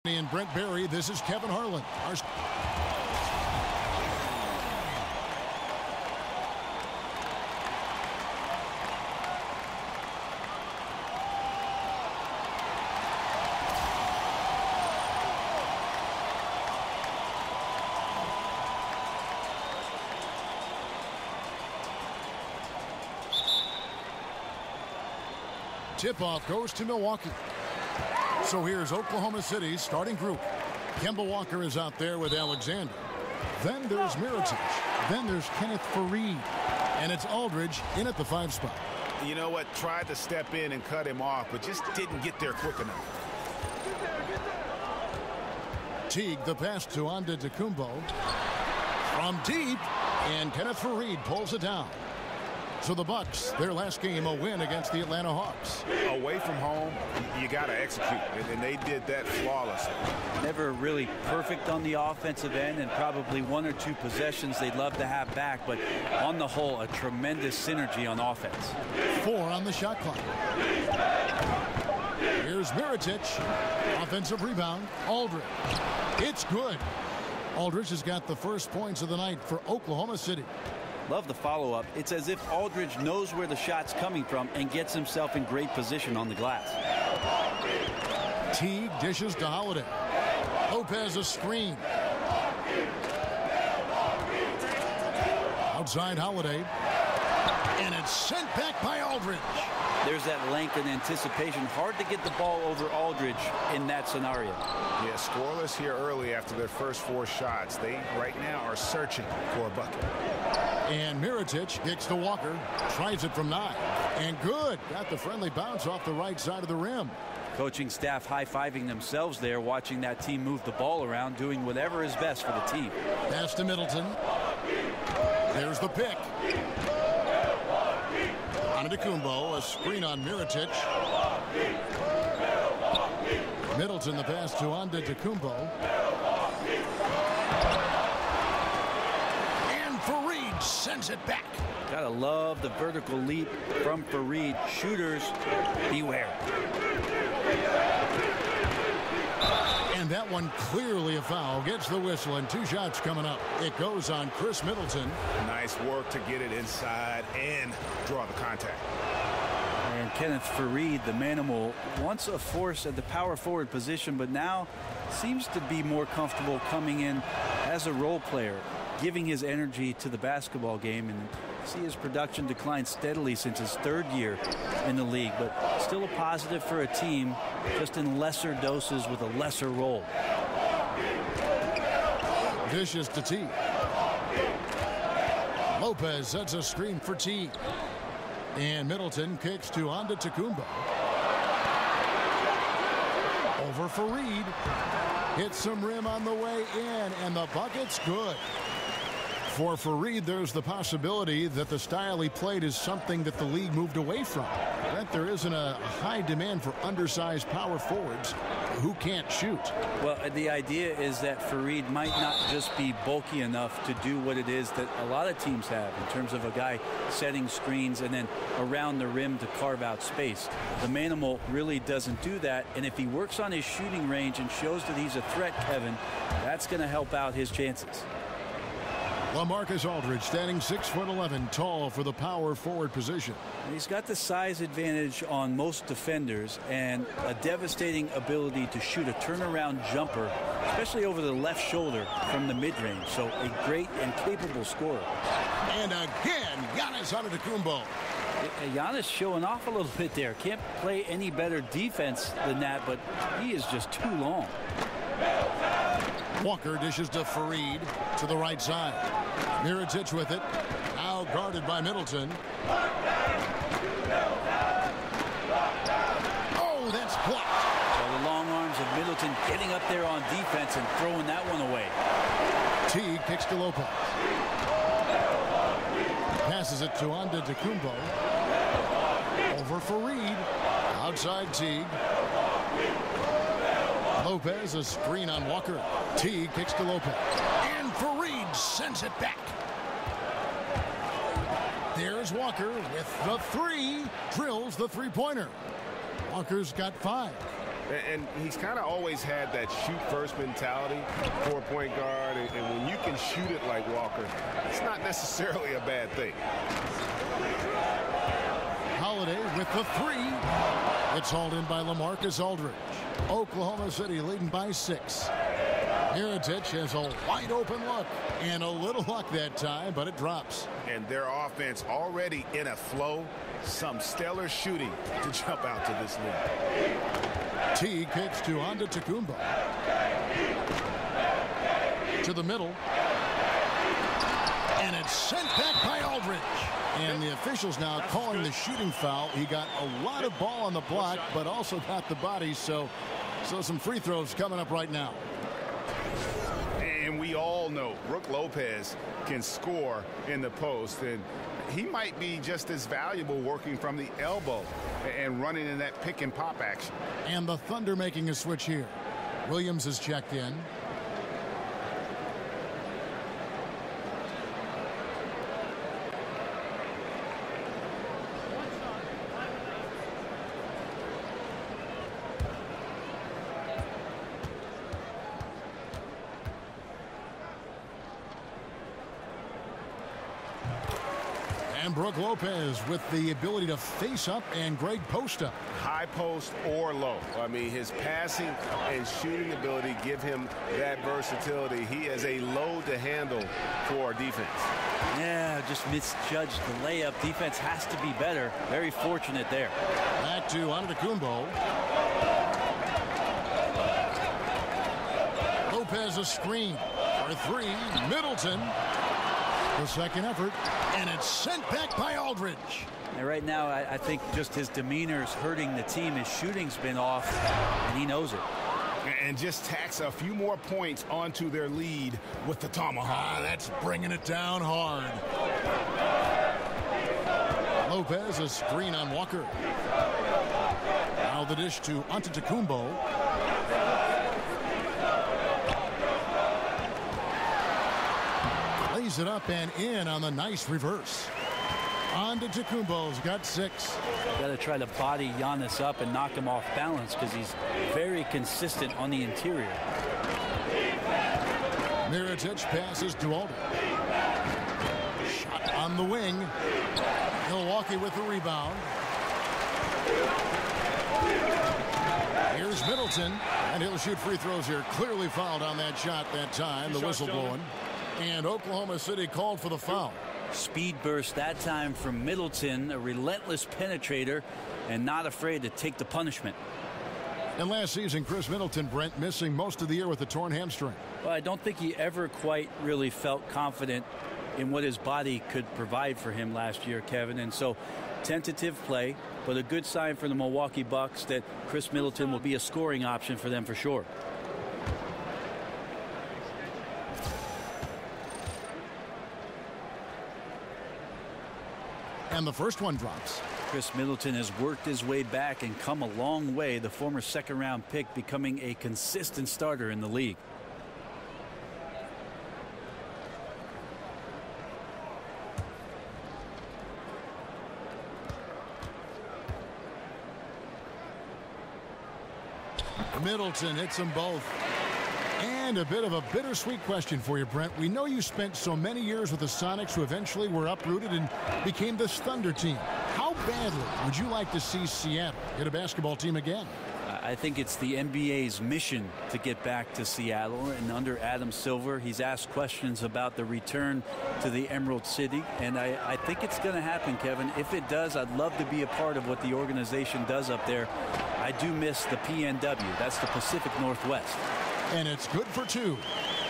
And Brent Barry, this is Kevin Harlan. Tip-off goes to Milwaukee. So here's Oklahoma City's starting group. Kemba Walker is out there with Alexander. Then there's Mirotic. Then there's Kenneth Faried. And it's Aldridge in at the 5 spot. You know what? Tried to step in and cut him off, but just didn't get there quick enough. Teague, the pass to Antetokounmpo. From deep, and Kenneth Faried pulls it down. So the Bucks, their last game, a win against the Atlanta Hawks. Away from home, you got to execute, and they did that flawlessly. Never really perfect on the offensive end, and probably 1 or 2 possessions they'd love to have back, but on the whole, a tremendous synergy on offense. 4 on the shot clock. Here's Mirotic. Offensive rebound, Aldridge. It's good. Aldridge has got the first points of the night for Oklahoma City. Love the follow-up. It's as if Aldridge knows where the shot's coming from and gets himself in great position on the glass. Teague dishes to Holiday. Lopez a screen. Outside Holiday. And it's sent back by Aldridge. There's that length and anticipation. Hard to get the ball over Aldridge in that scenario. Yeah, scoreless here early after their first 4 shots. They right now are searching for a bucket. And Mirotic kicks to Walker. Tries it from 9. And good. Got the friendly bounce off the right side of the rim. Coaching staff high-fiving themselves there, watching that team move the ball around, doing whatever is best for the team. Pass to Middleton. There's the pick. Antetokounmpo, a screen on Mirotic. Middleton, the pass to Antetokounmpo. And Faried sends it back. Gotta love the vertical leap from Faried. Shooters, beware. And that one clearly a foul. Gets the whistle, and 2 shots coming up. It goes on Chris Middleton. Nice work to get it inside and draw the contact. And Kenneth Faried, the manimal, once a force at the power forward position, but now seems to be more comfortable coming in as a role player, giving his energy to the basketball game, and see his production decline steadily since his 3rd year in the league, but still a positive for a team, just in lesser doses with a lesser role. Dishes to Teague. Lopez sets a screen for Teague. And Middleton kicks to Antetokounmpo. Over Faried. Hits some rim on the way in, and the bucket's good. For Faried, there's the possibility that the style he played is something that the league moved away from. That there isn't a high demand for undersized power forwards who can't shoot. Well, the idea is that Faried might not just be bulky enough to do what it is that a lot of teams have in terms of a guy setting screens and then around the rim to carve out space. The Manimal really doesn't do that, and if he works on his shooting range and shows that he's a threat, Kevin, that's going to help out his chances. LaMarcus Aldridge standing 6'11", tall for the power forward position. He's got the size advantage on most defenders and a devastating ability to shoot a turnaround jumper, especially over the left shoulder from the mid-range. So a great and capable scorer. And again, Giannis Antetokounmpo. Giannis showing off a little bit there. Can't play any better defense than that, but he is just too long. Walker dishes to Faried to the right side. Mirotic with it. Now guarded by Middleton. Oh, that's blocked. So the long arms of Middleton getting up there on defense and throwing that one away. Teague kicks to Lopez. Passes it to Antetokounmpo. Over Faried. Outside Teague. Lopez, a screen on Walker. Teague kicks to Lopez. And Faried sends it back. There's Walker with the 3. Drills the 3-pointer. Walker's got 5. And he's kind of always had that shoot-first mentality for a point guard. And when you can shoot it like Walker, it's not necessarily a bad thing. Holiday with the three. It's hauled in by LaMarcus Aldridge. Oklahoma City leading by 6. Mirotic has a wide open look and a little luck that time, but it drops. And their offense already in a flow. Some stellar shooting to jump out to this lead. T kicks to Antetokounmpo. To the middle. And it's sent back by Aldridge. And the officials now calling the shooting foul. He got a lot of ball on the block, but also got the body. So some free throws coming up right now. And we all know Brook Lopez can score in the post. And he might be just as valuable working from the elbow and running in that pick and pop action. And the Thunder making a switch here. Williams is checked in. And Brook Lopez with the ability to face up and Greg post up. High post or low. I mean, his passing and shooting ability give him that versatility. He has a load to handle for our defense. Yeah, just misjudged the layup. Defense has to be better. Very fortunate there. Back to Antetokounmpo. Lopez a screen for three. Middleton. The second effort, and it's sent back by Aldridge. And right now, I think just his demeanor is hurting the team. His shooting's been off, and he knows it. And just tacks a few more points onto their lead with the tomahawk. That's bringing it down hard. Lopez a screen on Walker. Now the dish to Antetokounmpo. It up and in on the nice reverse. Antetokounmpo's got 6. Got to try to body Giannis up and knock him off balance because he's very consistent on the interior. Mirotic passes to Aldridge. Shot on the wing. Milwaukee with the rebound. Here's Middleton, and he'll shoot free throws here. Clearly fouled on that shot that time. The whistle blowing. And Oklahoma City called for the foul. Speed burst that time from Middleton, a relentless penetrator and not afraid to take the punishment. And last season, Chris Middleton, Brent, missing most of the year with a torn hamstring. Well, I don't think he ever quite really felt confident in what his body could provide for him last year, Kevin. And so tentative play, but a good sign for the Milwaukee Bucks that Chris Middleton will be a scoring option for them for sure. And the first one drops. Chris Middleton has worked his way back and come a long way. The former second-round pick becoming a consistent starter in the league. Middleton hits them both. And a bit of a bittersweet question for you, Brent. We know you spent so many years with the Sonics who eventually were uprooted and became this Thunder team. How badly would you like to see Seattle get a basketball team again? I think it's the NBA's mission to get back to Seattle. And under Adam Silver, he's asked questions about the return to the Emerald City. And I think it's going to happen, Kevin. If it does, I'd love to be a part of what the organization does up there. I do miss the PNW. That's the Pacific Northwest. And it's good for 2.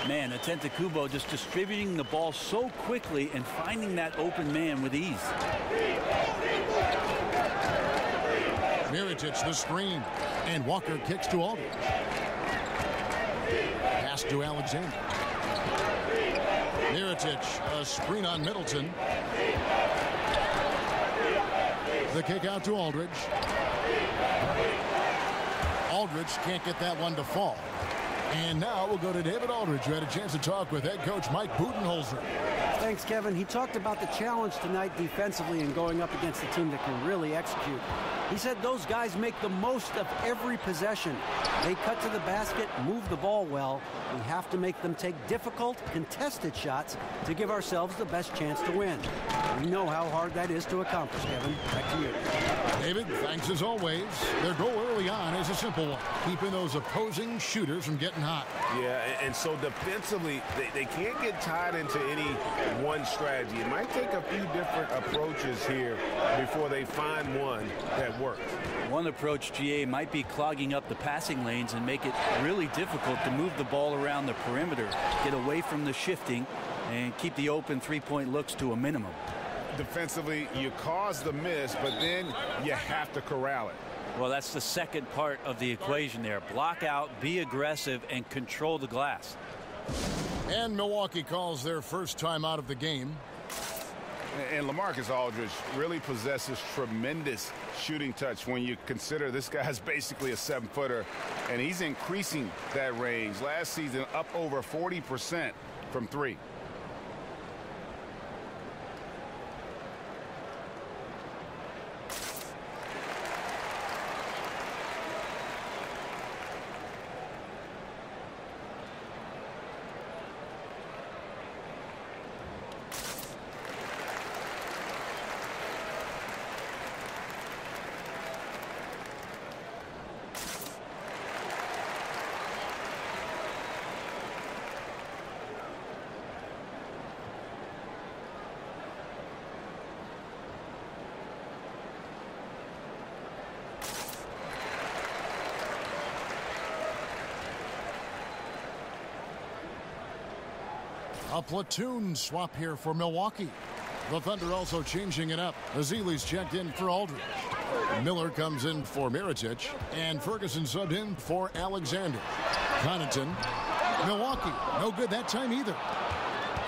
Man, Antetokounmpo just distributing the ball so quickly and finding that open man with ease. Mirotic the screen, and Walker kicks to Aldridge. Pass to Alexander. Mirotic, a screen on Middleton. The kick out to Aldridge. Aldridge can't get that one to fall. And now we'll go to David Aldridge, who had a chance to talk with head coach Mike Budenholzer. Thanks, Kevin. He talked about the challenge tonight defensively and going up against a team that can really execute. He said those guys make the most of every possession. They cut to the basket, move the ball well. We have to make them take difficult, contested shots to give ourselves the best chance to win. We know how hard that is to accomplish, Kevin. Back to you. David, thanks as always. Their goal early on is a simple one, keeping those opposing shooters from getting hot. Yeah, and so defensively, they can't get tied into any one strategy. It might take a few different approaches here before they find one that works. One approach, GA, might be clogging up the passing lanes and make it really difficult to move the ball around the perimeter, get away from the shifting, and keep the open three-point looks to a minimum. Defensively, you cause the miss, but then you have to corral it. Well, that's the second part of the equation there. Block out, be aggressive, and control the glass. And Milwaukee calls their first time out of the game. And LaMarcus Aldridge really possesses tremendous shooting touch when you consider this guy's basically a 7-footer, and he's increasing that range. Last season, up over 40% from three. A platoon swap here for Milwaukee. The Thunder also changing it up. Ezeli's checked in for Aldridge. Miller comes in for Mirotic, and Ferguson subbed in for Alexander. Connaughton. Milwaukee, no good that time either.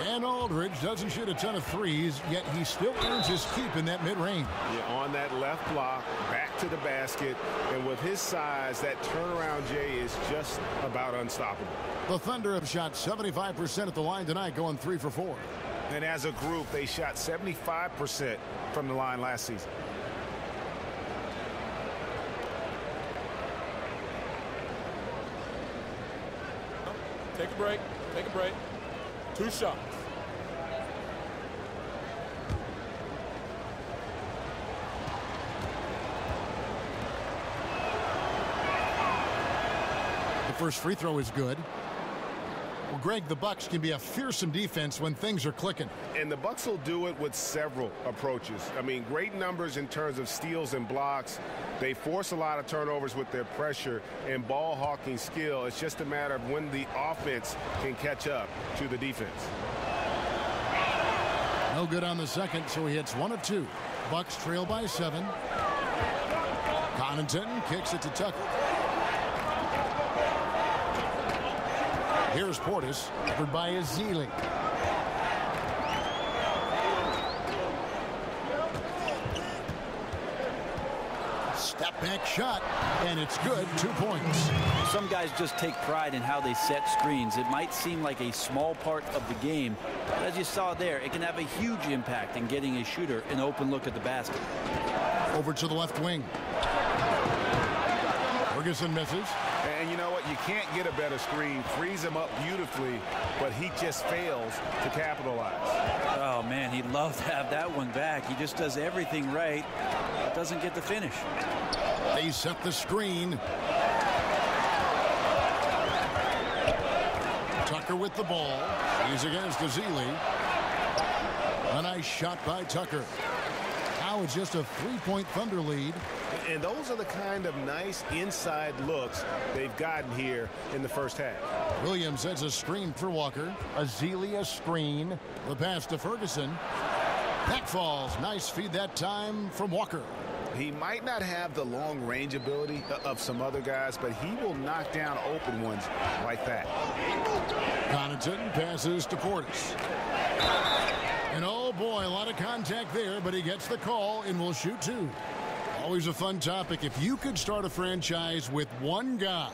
And Aldridge doesn't shoot a ton of threes, yet he still earns his keep in that mid-range. Yeah, on that left block, back to the basket, and with his size, that turnaround Jay is just about unstoppable. The Thunder have shot 75% at the line tonight, going 3 for 4. And as a group, they shot 75% from the line last season. Take a break. Take a break. 2 shots. The first free throw is good. Well, Greg, the Bucks can be a fearsome defense when things are clicking. And the Bucks will do it with several approaches. I mean, great numbers in terms of steals and blocks. They force a lot of turnovers with their pressure and ball hawking skill. It's just a matter of when the offense can catch up to the defense. No good on the second, so he hits 1 of 2. Bucks trail by 7. Connaughton kicks it to Tucker. Here's Portis, covered by Ezeli. Step back shot, and it's good. 2 points. Some guys just take pride in how they set screens. It might seem like a small part of the game, but as you saw there, it can have a huge impact in getting a shooter an open look at the basket. Over to the left wing. Ferguson misses. And you know what? You can't get a better screen. Frees him up beautifully, but he just fails to capitalize. Oh, man, he'd love to have that one back. He just does everything right, but doesn't get the finish. They set the screen. Tucker with the ball. He's against Ezeli. A nice shot by Tucker. Now it's just a 3-point Thunder lead. And those are the kind of nice inside looks they've gotten here in the first half. Williams sets a screen for Walker. Ezeli a screen. The pass to Ferguson. That falls. Nice feed that time from Walker. He might not have the long range ability of some other guys, but he will knock down open ones like that. Connaughton passes to Portis. And oh boy, a lot of contact there, but he gets the call and will shoot 2. Always a fun topic. If you could start a franchise with one guy,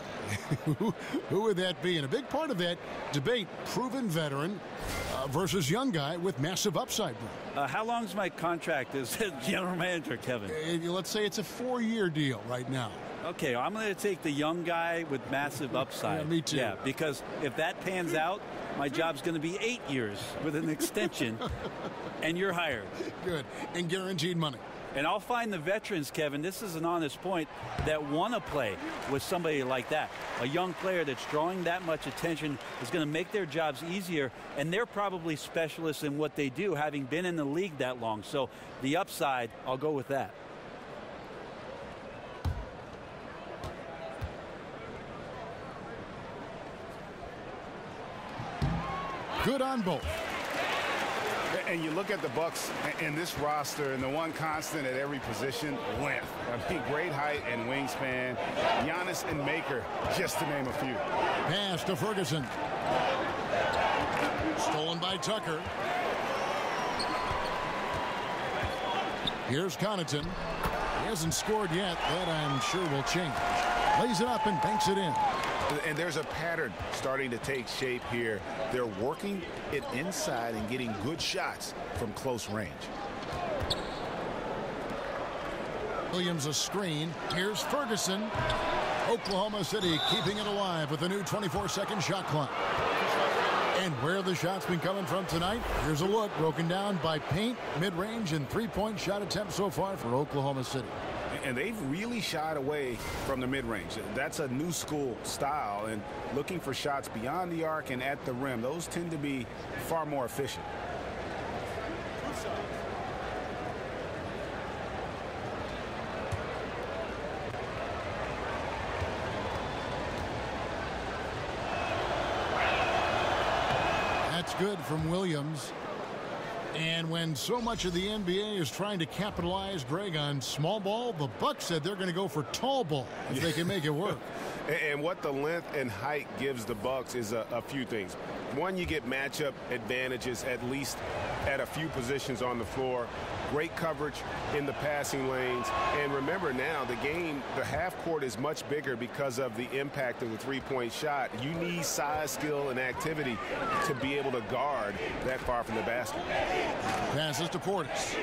who would that be? And a big part of that debate, proven veteran versus young guy with massive upside. How long's my contract as general manager, Kevin? Let's say it's a 4-year deal right now. Okay, I'm going to take the young guy with massive upside. Yeah, me too. Yeah, because if that pans out, my job's going to be 8 years with an extension, and you're hired. Good, and guaranteed money. And I'll find the veterans, Kevin, this is an honest point, that want to play with somebody like that. A young player that's drawing that much attention is going to make their jobs easier, and they're probably specialists in what they do, having been in the league that long. So the upside, I'll go with that. Good on both. And you look at the Bucks in this roster, and the one constant at every position, length. I mean, great height and wingspan. Giannis and Maker, just to name a few. Pass to Ferguson. Stolen by Tucker. Here's Connaughton. He hasn't scored yet. That, I'm sure, will change. Lays it up and banks it in. And there's a pattern starting to take shape here. They're working it inside and getting good shots from close range. Williams a screen. Here's Ferguson. Oklahoma City keeping it alive with a new 24-second shot clock. And where the shots been coming from tonight? Here's a look broken down by paint, mid-range, and three-point shot attempts so far for Oklahoma City. And they've really shied away from the mid-range. That's a new school style, and looking for shots beyond the arc and at the rim. Those tend to be far more efficient. That's good from Williams. And when so much of the NBA is trying to capitalize, Greg, on small ball, the Bucks said they're going to go for tall ball if they can make it work. And what the length and height gives the Bucks is a few things. One, you get matchup advantages at least at a few positions on the floor. Great coverage in the passing lanes. And remember now, the half court is much bigger because of the impact of the three-point shot. You need size, skill, and activity to be able to guard that far from the basket. Passes to Portis.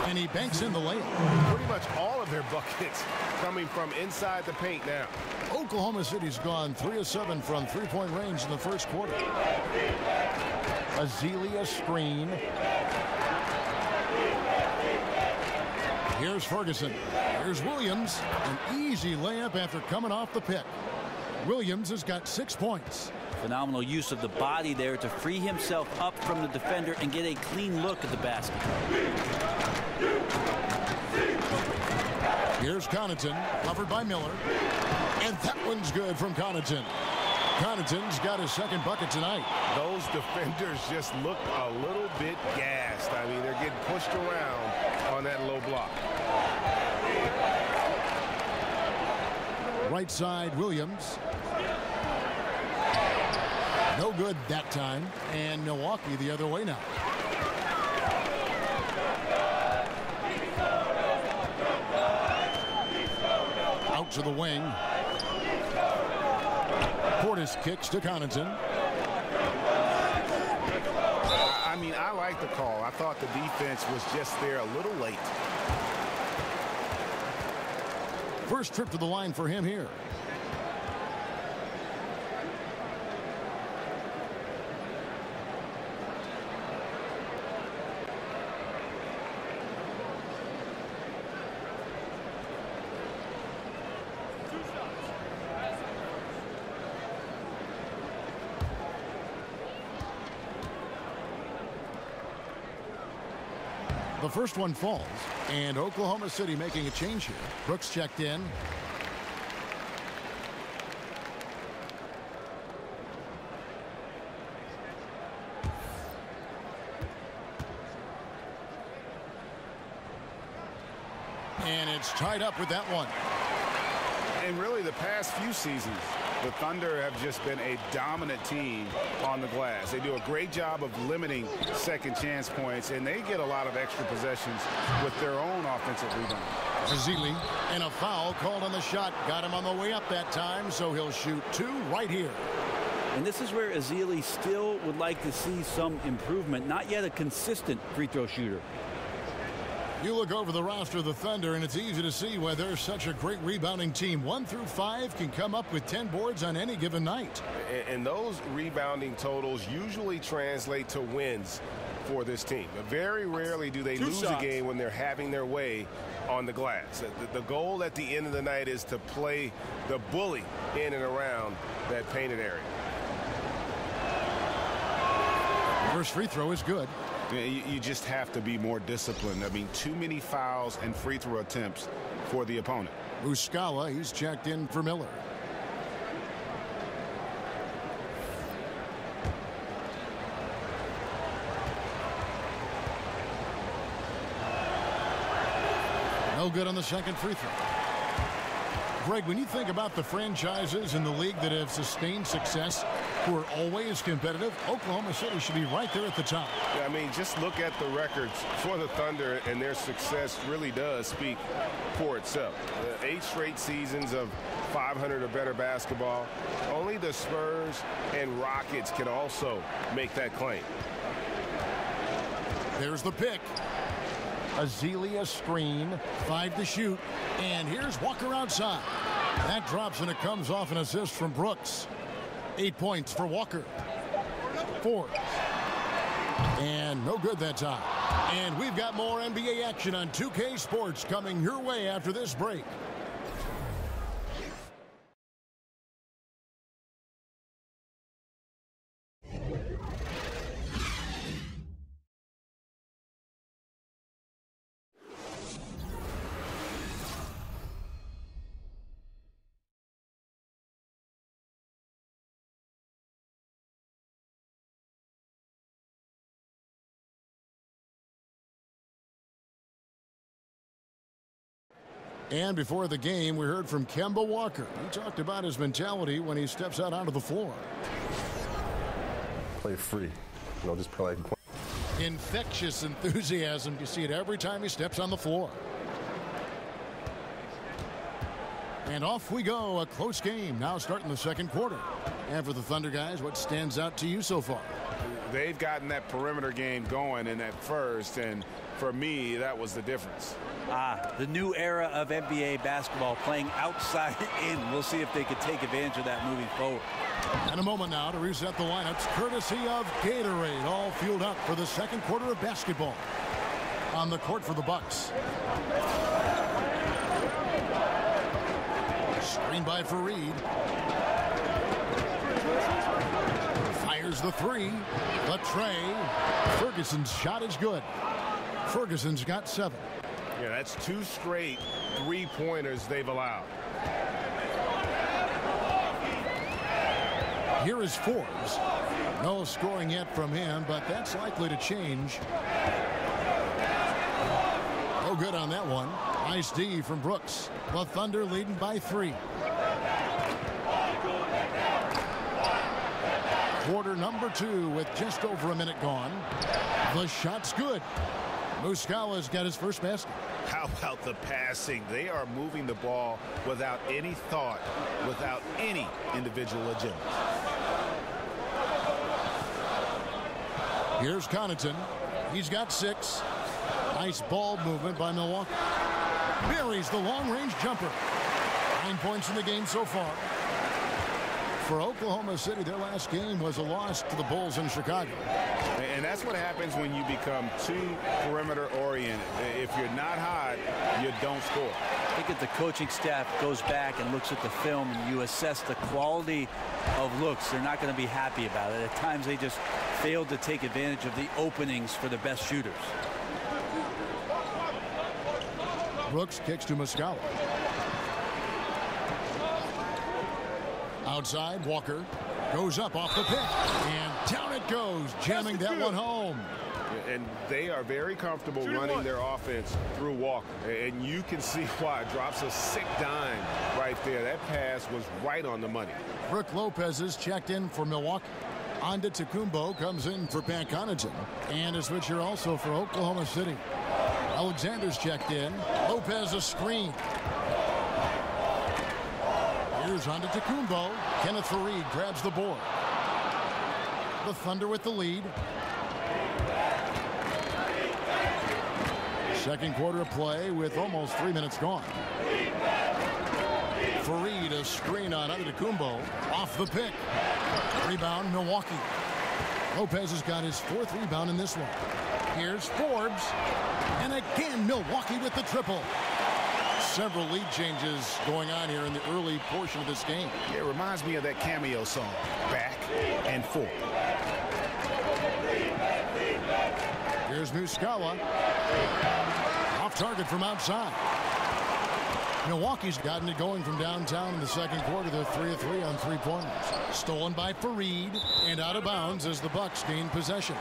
And he banks in the layup. Pretty much all of their buckets coming from inside the paint now. Oklahoma City's gone 3 of 7 from three-point range in the first quarter. Azealia screen. Here's Ferguson. Here's Williams. An easy layup after coming off the pick. Williams has got 6 points. Phenomenal use of the body there to free himself up from the defender and get a clean look at the basket. Here's Connaughton, covered by Miller. And that one's good from Connaughton. Connaughton's got his second bucket tonight. Those defenders just look a little bit gassed. I mean, they're getting pushed around on that low block. Right side, Williams. No good that time. And Milwaukee the other way now. Out to the wing. Portis kicks to Connaughton. I mean, I like the call. I thought the defense was just there a little late. First trip to the line for him here. The first one falls, and Oklahoma City making a change here. Brooks checked in. And it's tied up with that one. And really, the past few seasons, The Thunder have just been a dominant team on the glass. They do a great job of limiting second chance points, and they get a lot of extra possessions with their own offensive rebound. Ezeli, and a foul called on the shot. Got him on the way up that time, so he'll shoot 2 right here. And this is where Ezeli still would like to see some improvement. Not yet a consistent free throw shooter. You look over the roster of the Thunder, and it's easy to see why they're such a great rebounding team. 1 through 5 can come up with 10 boards on any given night. And those rebounding totals usually translate to wins for this team. But very rarely do they lose a game when they're having their way on the glass. The goal at the end of the night is to play the bully in and around that painted area. First free throw is good. You just have to be more disciplined. I mean, too many fouls and free throw attempts for the opponent. Muscala, he's checked in for Miller. No good on the second free throw. Greg, when you think about the franchises in the league that have sustained success, who are always competitive, Oklahoma City should be right there at the top. Yeah, I mean, just look at the records for the Thunder, and their success really does speak for itself. 8 straight seasons of 500 or better basketball. Only the Spurs and Rockets can also make that claim. There's the pick. Ezeli a screen, 5 to shoot, and here's Walker outside. That drops and it comes off an assist from Brooks. 8 points for Walker. 4. And no good that time. And we've got more NBA action on 2K Sports coming your way after this break. And before the game, we heard from Kemba Walker. He talked about his mentality when he steps out onto the floor. Play free. Just play like... Infectious enthusiasm. You see it every time he steps on the floor. And off we go. A close game now starting the second quarter. And for the Thunder guys, what stands out to you so far? They've gotten that perimeter game going in that first, and for me, that was the difference. The new era of NBA basketball, playing outside in. We'll see if they can take advantage of that moving forward. And a moment now to reset the lineups, courtesy of Gatorade, all fueled up for the second quarter of basketball. On the court for the Bucks. Screen by Fareed. Fires the 3. The tray. Ferguson's shot is good. Ferguson's got 7. Yeah, that's 2 straight 3-pointers they've allowed. Here is Forbes. No scoring yet from him, but that's likely to change. Oh, good on that one. Nice D from Brooks. The Thunder leading by 3. Quarter number 2 with just over a minute gone. The shot's good. Muscala's got his first basket. How about the passing? They are moving the ball without any thought, without any individual agenda. Here's Connaughton. He's got 6. Nice ball movement by Milwaukee. Buries the long-range jumper. 9 points in the game so far. For Oklahoma City, their last game was a loss to the Bulls in Chicago. And that's what happens when you become too perimeter-oriented. If you're not hot, you don't score. I think if the coaching staff goes back and looks at the film and you assess the quality of looks, they're not going to be happy about it. At times, they just failed to take advantage of the openings for the best shooters. Brooks kicks to Muscala. Outside, Walker goes up off the pick, and down it goes, jamming that one home. And they are very comfortable running their offense through Walker. And you can see why. Drops a sick dime right there. That pass was right on the money. Brook Lopez is checked in for Milwaukee. Antetokounmpo comes in for Pat Connaughton. And a switcher also for Oklahoma City. Alexander's checked in. Lopez a screen. Here's Antetokounmpo. Kenneth Faried grabs the board. The Thunder with the lead. Second quarter of play with almost 3 minutes gone. Faried a screen on Antetokounmpo. Off the pick. Rebound Milwaukee. Lopez has got his 4th rebound in this one. Here's Forbes. And again Milwaukee with the triple. Several lead changes going on here in the early portion of this game. It reminds me of that Cameo song, Back and Forth. Here's Muscala. Off target from outside. Milwaukee's gotten it going from downtown in the second quarter. They're 3 of 3 on 3-pointers. Stolen by Faried and out of bounds as the Bucks gain possession.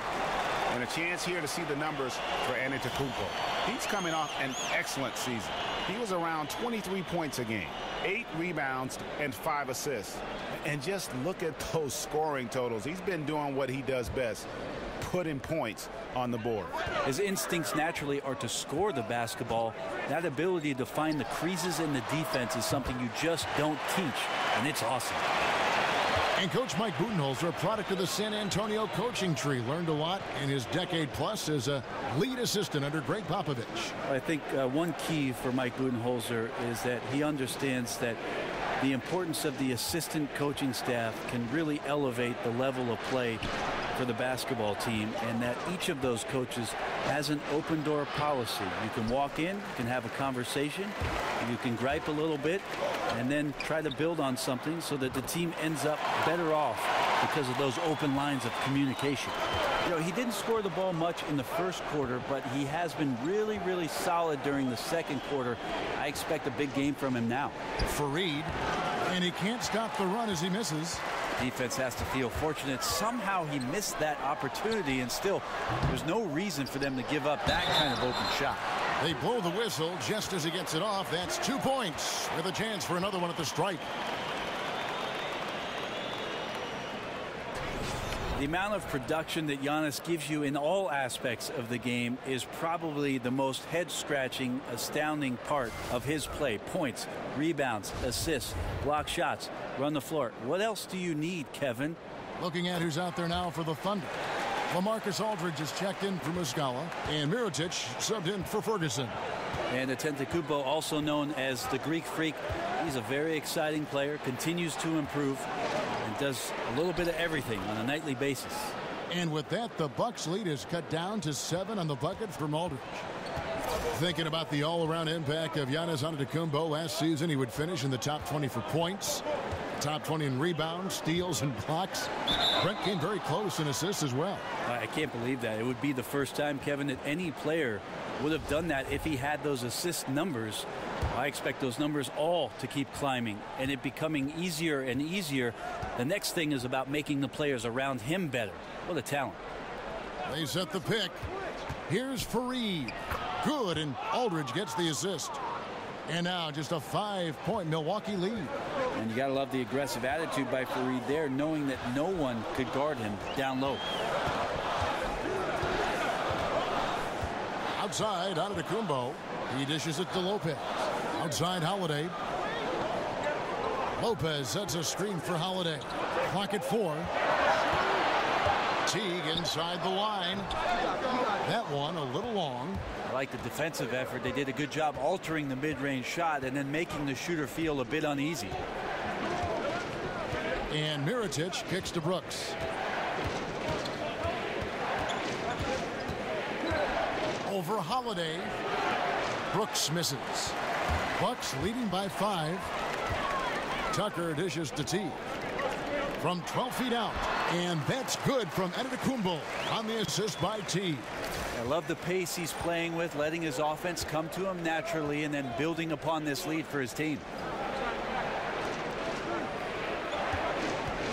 And a chance here to see the numbers for Antetokounmpo. He's coming off an excellent season. He was around 23 points a game, 8 rebounds, and 5 assists. And just look at those scoring totals. He's been doing what he does best, putting points on the board. His instincts naturally are to score the basketball. That ability to find the creases in the defense is something you just don't teach, and it's awesome. And Coach Mike Budenholzer, a product of the San Antonio coaching tree, learned a lot in his decade plus as a lead assistant under Greg Popovich. I think one key for Mike Budenholzer is that he understands that the importance of the assistant coaching staff can really elevate the level of play for the basketball team, and that each of those coaches has an open door policy. You can walk in, you can have a conversation, you can gripe a little bit, and then try to build on something so that the team ends up better off because of those open lines of communication. You know, he didn't score the ball much in the first quarter, but he has been really, really solid during the second quarter. I expect a big game from him now. Faried, and he can't stop the run as he misses. Defense has to feel fortunate. Somehow he missed that opportunity, and still there's no reason for them to give up that kind of open shot. They blow the whistle just as he gets it off. That's 2 points with a chance for another one at the stripe. The amount of production that Giannis gives you in all aspects of the game is probably the most head-scratching, astounding part of his play. Points, rebounds, assists, block shots, run the floor. What else do you need, Kevin? Looking at who's out there now for the Thunder. LaMarcus Aldridge is checked in for Muscala, and Mirotic subbed in for Ferguson. And Antetokounmpo, also known as the Greek Freak, he's a very exciting player, continues to improve, and does a little bit of everything on a nightly basis. And with that, the Bucks lead is cut down to 7 on the bucket from Aldridge. Thinking about the all-around impact of Giannis Antetokounmpo last season, he would finish in the top 20 for points, top 20 in rebounds, steals, and blocks. Brent came very close in assists as well. I can't believe that. It would be the first time, Kevin, that any player would have done that if he had those assist numbers. I expect those numbers all to keep climbing, and it becoming easier and easier. The next thing is about making the players around him better. What a talent. They set the pick. Here's Faried. Good, and Aldridge gets the assist. And now just a 5-point Milwaukee lead. And you got to love the aggressive attitude by Faried there, knowing that no one could guard him down low. Outside, Antetokounmpo. He dishes it to Lopez. Outside, Holiday. Lopez sets a screen for Holiday. Clock at 4. Teague inside the line. That one a little long. I like the defensive effort. They did a good job altering the mid-range shot and then making the shooter feel a bit uneasy. And Mirotic kicks to Brooks. Over Holiday. Brooks misses. Bucks leading by 5. Tucker dishes to T. From 12 feet out. And that's good from Antetokounmpo on the assist by T. I love the pace he's playing with, letting his offense come to him naturally and then building upon this lead for his team.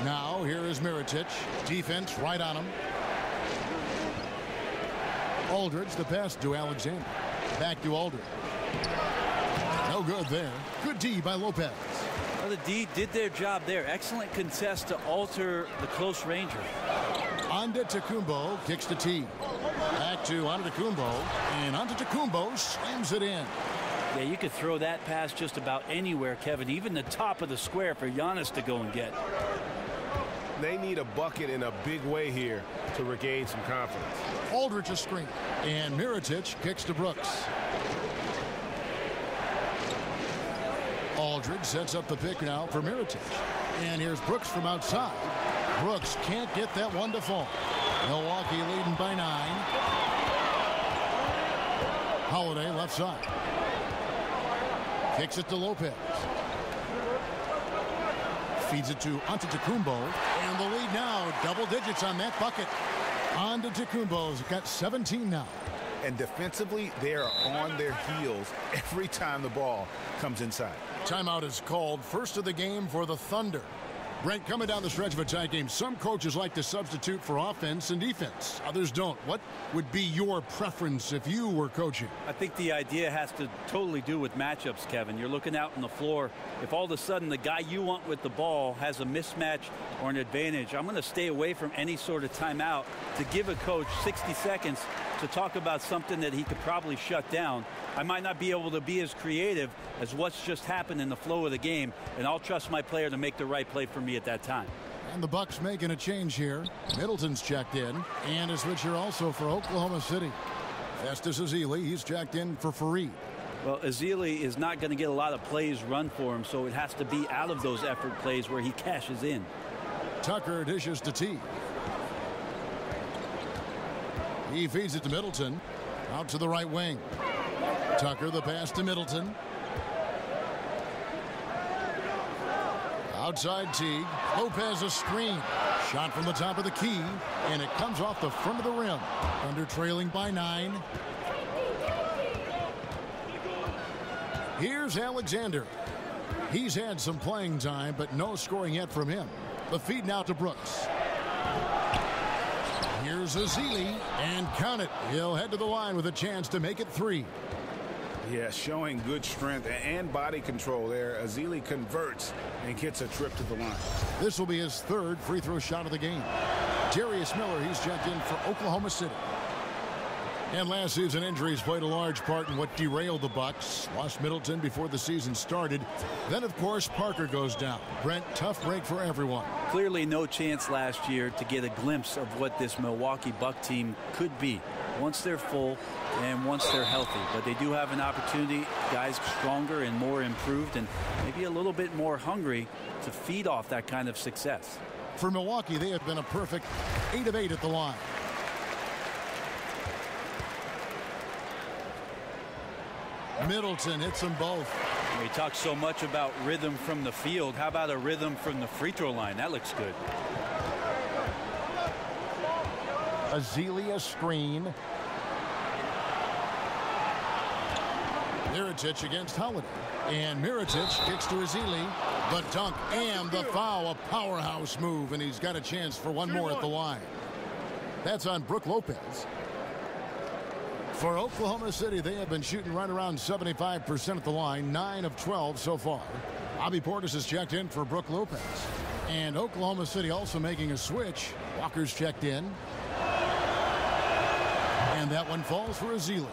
Now here is Mirotic. Defense right on him. Aldridge, the pass to Alexander. Back to Aldridge. No good there. Good D by Lopez. Well, the D did their job there. Excellent contest to alter the close ranger. Antetokounmpo kicks to T. Back to Antetokounmpo, and Antetokounmpo slams it in. Yeah, you could throw that pass just about anywhere, Kevin, even the top of the square for Giannis to go and get. They need a bucket in a big way here to regain some confidence. Aldridge a screen, and Mirotic kicks to Brooks. Aldridge sets up the pick now for Mirotic. And here's Brooks from outside. Brooks can't get that one to fall. Milwaukee leading by 9. Holiday left side. Kicks it to Lopez. Feeds it to Antetokounmpo. And the lead now, double digits on that bucket. Antetokounmpo's got 17 now. And defensively, they are on their heels every time the ball comes inside. Timeout is called. First of the game for the Thunder. Brent, coming down the stretch of a tight game, some coaches like to substitute for offense and defense. Others don't. What would be your preference if you were coaching? I think the idea has to totally do with matchups, Kevin. You're looking out on the floor. If all of a sudden the guy you want with the ball has a mismatch or an advantage, I'm going to stay away from any sort of timeout to give a coach 60 seconds to talk about something that he could probably shut down. I might not be able to be as creative as what's just happened in the flow of the game, and I'll trust my player to make the right play for me at that time. And the Bucks making a change here. Middleton's checked in, and a switcher also for Oklahoma City. Festus Ezeli, he's checked in for Fareed. Well, Ezeli is not going to get a lot of plays run for him, so it has to be out of those effort plays where he cashes in. Tucker dishes to T. He feeds it to Middleton. Out to the right wing. Tucker, the pass to Middleton. Outside Teague. Lopez a screen. Shot from the top of the key. And it comes off the front of the rim. Thunder trailing by 9. Here's Alexander. He's had some playing time, but no scoring yet from him. The feed now to Brooks. Here's Ezeli, and count it. He'll head to the line with a chance to make it 3. Yeah, showing good strength and body control there. Ezeli converts and gets a trip to the line. This will be his 3rd free throw shot of the game. Darius Miller, he's checked in for Oklahoma City. And last season, injuries played a large part in what derailed the Bucks. Lost Middleton before the season started. Then, of course, Parker goes down. Brent, tough break for everyone. Clearly no chance last year to get a glimpse of what this Milwaukee Buck team could be once they're full and once they're healthy. But they do have an opportunity, guys stronger and more improved and maybe a little bit more hungry to feed off that kind of success. For Milwaukee, they have been a perfect 8 of 8 at the line. Middleton hits them both. We talk so much about rhythm from the field. How about a rhythm from the free throw line? That looks good. Ezeli a screen. Mirotic against Holiday. And Mirotic kicks to Ezeli. The dunk and the foul. A powerhouse move. And he's got a chance for one more at the line. That's on Brook Lopez. For Oklahoma City, they have been shooting right around 75% at the line, 9 of 12 so far. Bobby Portis has checked in for Brook Lopez. And Oklahoma City also making a switch. Walker's checked in. And that one falls for Ezeli.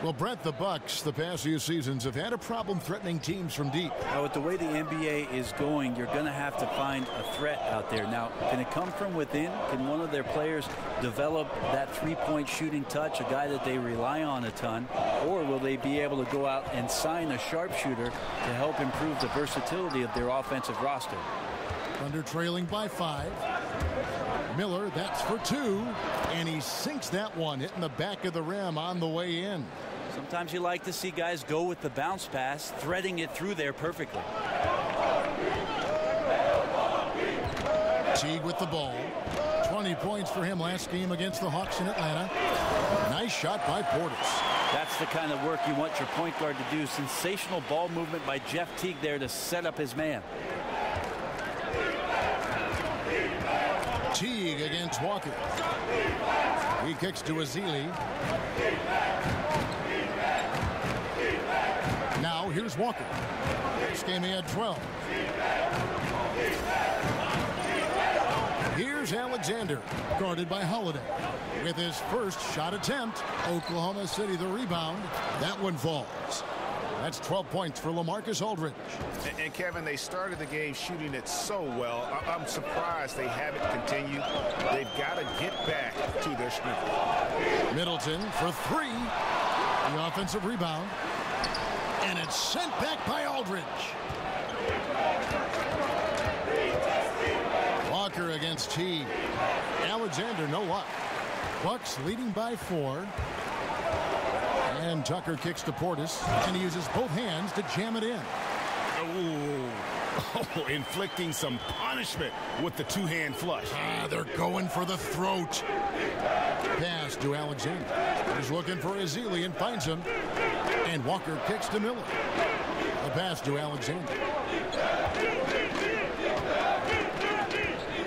Well, Brent, the Bucks, the past few seasons have had a problem threatening teams from deep. Now, with the way the NBA is going, you're going to have to find a threat out there. Now, can it come from within? Can one of their players develop that three-point shooting touch, a guy that they rely on a ton? Or will they be able to go out and sign a sharpshooter to help improve the versatility of their offensive roster? Under trailing by 5. Miller, that's for 2. And he sinks that one, hitting the back of the rim on the way in. Sometimes you like to see guys go with the bounce pass, threading it through there perfectly. Teague with the ball. 20 points for him last game against the Hawks in Atlanta. Nice shot by Portis. That's the kind of work you want your point guard to do. Sensational ball movement by Jeff Teague there to set up his man. Teague against Walker. He kicks to Ezeli. Now here's Walker. This game he had 12. Here's Alexander, guarded by Holiday. With his first shot attempt, Oklahoma City the rebound. That one falls. That's 12 points for LaMarcus Aldridge. And Kevin, they started the game shooting it so well. I'm surprised they haven't continued. They've got to get back to their strength. Middleton for three. The offensive rebound. And it's sent back by Aldridge. Walker against Teague. Alexander, no luck. Bucks leading by 4. And Tucker kicks to Portis, and he uses both hands to jam it in. Oh, inflicting some punishment with the two-hand flush. They're going for the throat. Pass to Alexander. He's looking for Ezeli and finds him. And Walker kicks to Miller. A pass to Alexander.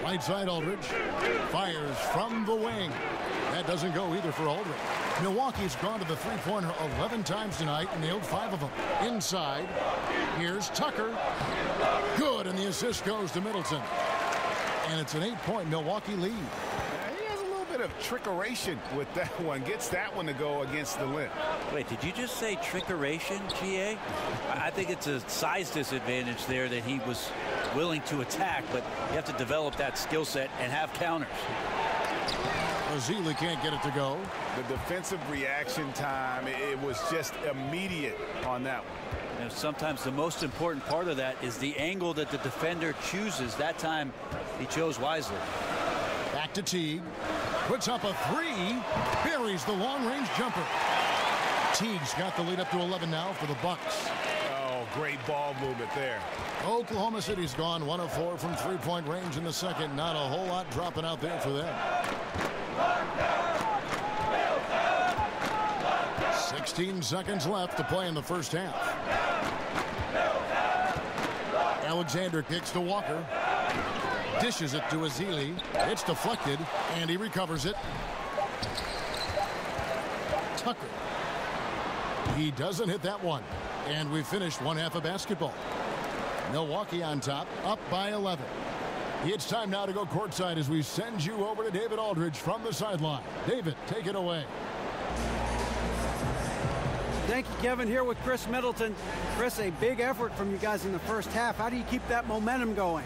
Right side Aldridge. Fires from the wing. That doesn't go either for Aldridge. Milwaukee's gone to the three-pointer 11 times tonight and nailed 5 of them. Inside, here's Tucker. Good, and the assist goes to Middleton. And it's an 8-point Milwaukee lead. He has a little bit of trickeration with that one. Gets that one to go against the limb. Wait, did you just say trickeration, GA? I think it's a size disadvantage there that he was willing to attack, but you have to develop that skill set and have counters. Ezeli can't get it to go. The defensive reaction time, it was just immediate on that one. And sometimes the most important part of that is the angle that the defender chooses. That time he chose wisely. Back to Teague. Puts up a 3. Buries the long-range jumper. Teague's got the lead up to 11 now for the Bucks. Oh, great ball movement there. Oklahoma City's gone 1 of 4 from three-point range in the second. Not a whole lot dropping out there for them. 16 seconds left to play in the first half. Alexander kicks to Walker. Dishes it to Ezeli. It's deflected, and he recovers it. Tucker. He doesn't hit that one. And we finished one half of basketball. Milwaukee on top, up by 11. It's time now to go courtside as we send you over to David Aldridge from the sideline. David, take it away. Thank you, Kevin. Here with Chris Middleton. Chris, a big effort from you guys in the first half. How do you keep that momentum going?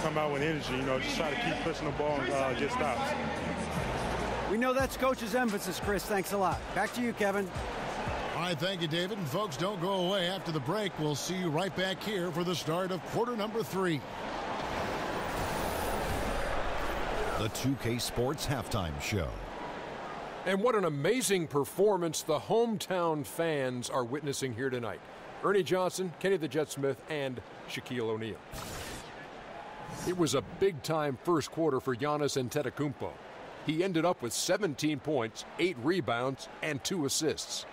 Come out with energy, just try to keep pushing the ball and get stops. We know that's Coach's emphasis, Chris. Thanks a lot. Back to you, Kevin. All right, thank you, David. And folks, don't go away. After the break, we'll see you right back here for the start of quarter number 3. The 2K Sports Halftime Show. And what an amazing performance the hometown fans are witnessing here tonight. Ernie Johnson, Kenny the Jet Smith, and Shaquille O'Neal. It was a big-time first quarter for Giannis Antetokounmpo. He ended up with 17 points, 8 rebounds, and 2 assists.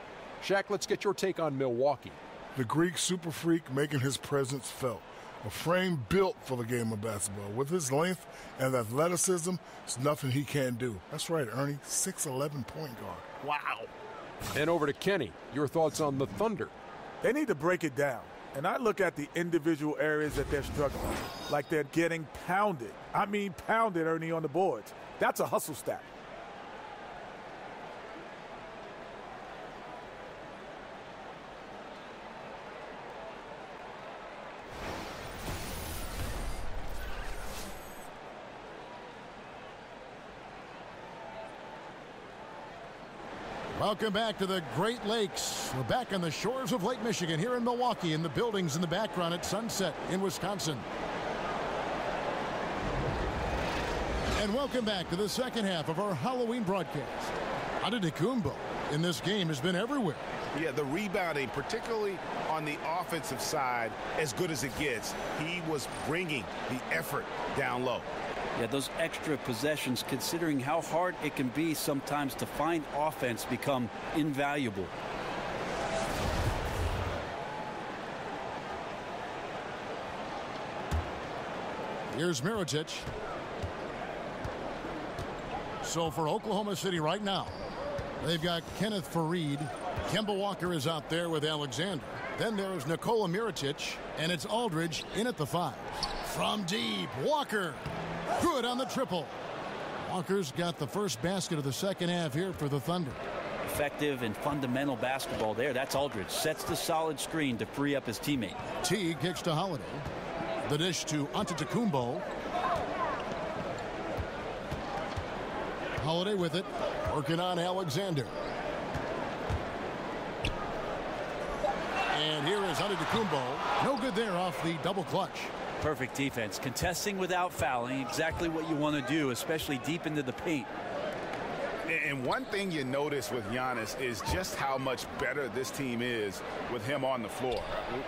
Shaq, let's get your take on Milwaukee. The Greek super freak making his presence felt. A frame built for the game of basketball. With his length and athleticism, there's nothing he can't do. That's right, Ernie, 6'11" point guard. Wow. And over to Kenny. Your thoughts on the Thunder? They need to break it down. And I look at the individual areas that they're struggling, like they're getting pounded. I mean pounded, Ernie, on the boards. That's a hustle stat. Welcome back to the Great Lakes. We're back on the shores of Lake Michigan here in Milwaukee, in the buildings in the background at Sunset in Wisconsin. And welcome back to the second half of our Halloween broadcast. Antetokounmpo in this game has been everywhere. Yeah, the rebounding, particularly on the offensive side, as good as it gets. He was bringing the effort down low. Yeah, those extra possessions, considering how hard it can be sometimes to find offense, become invaluable. Here's Mirotic. So for Oklahoma City right now, they've got Kenneth Faried. Kemba Walker is out there with Alexander. Then there's Nikola Mirotic, and it's Aldridge in at the 5. From deep, Walker. Good on the triple. Walker's got the first basket of the second half here for the Thunder. Effective and fundamental basketball there. That's Aldridge. Sets the solid screen to free up his teammate. Teague kicks to Holiday. The dish to Antetokounmpo. Holiday with it. Working on Alexander. And here is Antetokounmpo. No good there off the double clutch. Perfect defense. Contesting without fouling. Exactly what you want to do, especially deep into the paint. And one thing you notice with Giannis is just how much better this team is with him on the floor.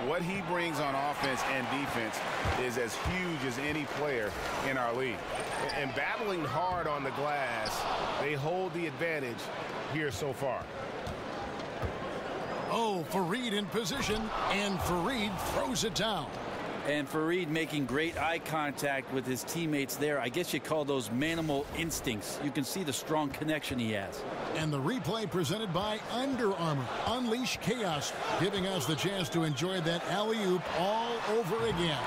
What he brings on offense and defense is as huge as any player in our league. And battling hard on the glass, they hold the advantage here so far. Oh, Faried in position, and Faried throws it down. And Faried making great eye contact with his teammates there. I guess you call those manimal instincts. You can see the strong connection he has. And the replay presented by Under Armour. Unleash chaos, giving us the chance to enjoy that alley-oop all over again.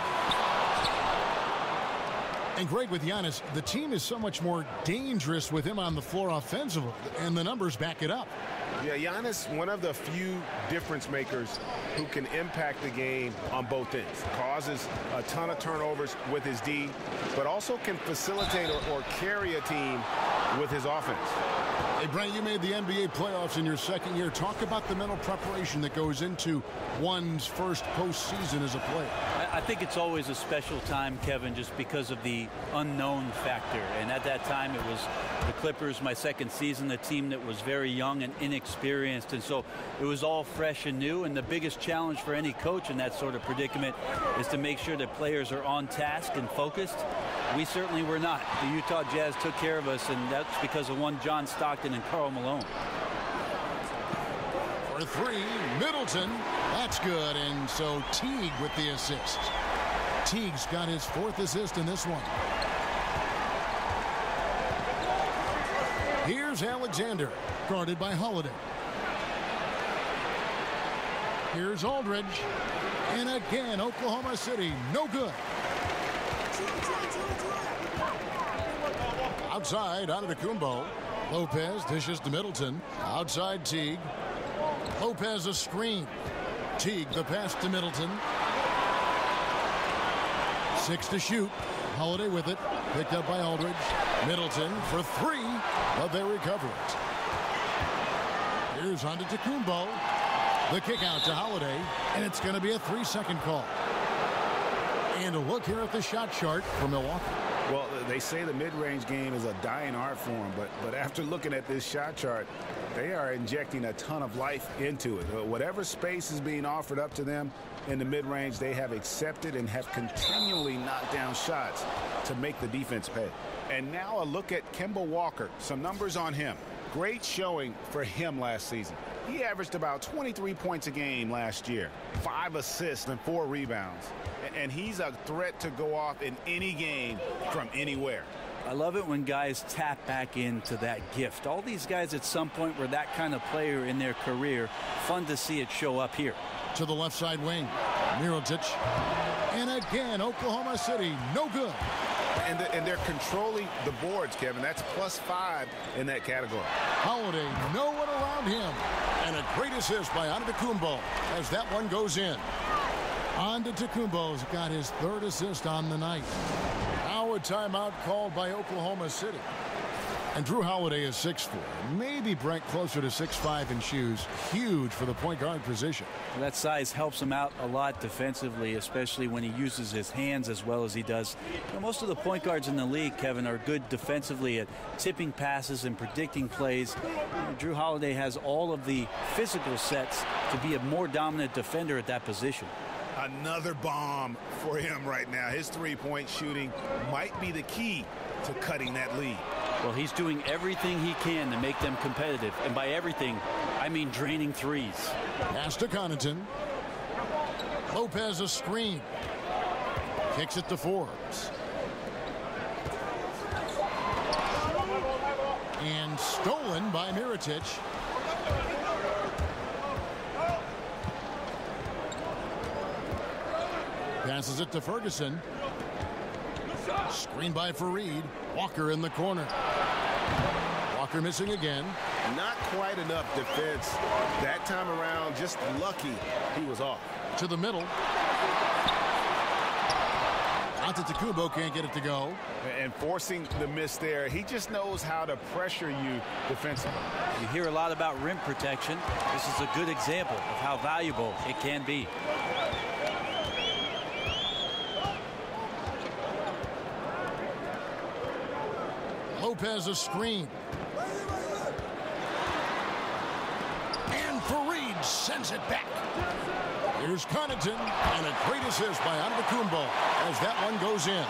And Greg, with Giannis, the team is so much more dangerous with him on the floor offensively, and the numbers back it up. Yeah, Giannis, one of the few difference makers who can impact the game on both ends. Causes a ton of turnovers with his D, but also can facilitate or carry a team with his offense. Hey, Brent, you made the NBA playoffs in your second year. Talk about the mental preparation that goes into one's first postseason as a player. I think it's always a special time, Kevin, just because of the unknown factor. And at that time, it was the Clippers, my second season, a team that was very young and inexperienced. And so it was all fresh and new. And the biggest challenge for any coach in that sort of predicament is to make sure that players are on task and focused. We certainly were not. The Utah Jazz took care of us, and that's because of one John Stockton and Karl Malone. For 3, Middleton. That's good. And so Teague with the assist. Teague's got his 4th assist in this one. Here's Alexander, guarded by Holiday. Here's Aldridge. And again, Oklahoma City, no good. Outside, Antetokounmpo. Lopez dishes to Middleton. Outside, Teague. Lopez a screen. Teague the pass to Middleton. 6 to shoot. Holiday with it. Picked up by Aldridge. Middleton for 3, but they recover it. Here's Antetokounmpo. The kick out to Holiday, and it's going to be a 3-second call. And a look here at the shot chart for Milwaukee. Well, they say the mid-range game is a dying art form, but after looking at this shot chart, they are injecting a ton of life into it. Whatever space is being offered up to them in the mid-range, they have accepted and have continually knocked down shots to make the defense pay. And now a look at Kemba Walker. Some numbers on him. Great showing for him last season. He averaged about 23 points a game last year, 5 assists and 4 rebounds. And he's a threat to go off in any game from anywhere. I love it when guys tap back into that gift. All these guys at some point were that kind of player in their career. Fun to see it show up here. To the left side wing, Mirotic. And again, Oklahoma City, no good. And they're controlling the boards, Kevin. That's +5 in that category. Holiday, no one around him. And a great assist by Antetokounmpo as that one goes in. Antetokounmpo's got his 3rd assist on the night. Now a timeout called by Oklahoma City. And Drew Holiday is 6'4", maybe Brent closer to 6'5" in shoes. Huge for the point guard position. Well, that size helps him out a lot defensively, especially when he uses his hands as well as he does. You know, most of the point guards in the league, Kevin, are good defensively at tipping passes and predicting plays. You know, Drew Holiday has all of the physical sets to be a more dominant defender at that position. Another bomb for him right now. His three-point shooting might be the key to cutting that lead. Well, he's doing everything he can to make them competitive. And by everything, I mean draining threes. Pass to Connaughton. Lopez a screen. Kicks it to Forbes. stolen by Mirotic. Passes it to Ferguson. Screen by Fareed. Walker in the corner. Walker missing again. Not quite enough defense that time around. Just lucky he was off. To the middle. Antetokounmpo can't get it to go. And forcing the miss there, he just knows how to pressure you defensively. You hear a lot about rim protection. This is a good example of how valuable it can be. Lopez a screen. And Fareed sends it back. Here's Connaughton, and a great assist by Antetokounmpo as that one goes in.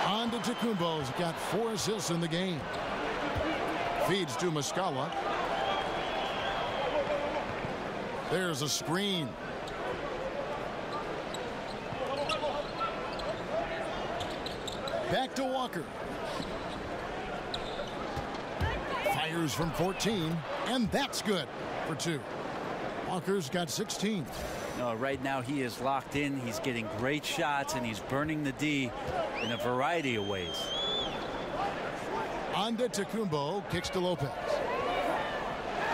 Antetokounmpo's got 4 assists in the game. Feeds to Muscala. There's a screen. Back to Walker. Fires from 14, and that's good for 2. Walker's got 16. Right now he is locked in. He's getting great shots, and he's burning the D in a variety of ways. Antetokounmpo kicks to Lopez.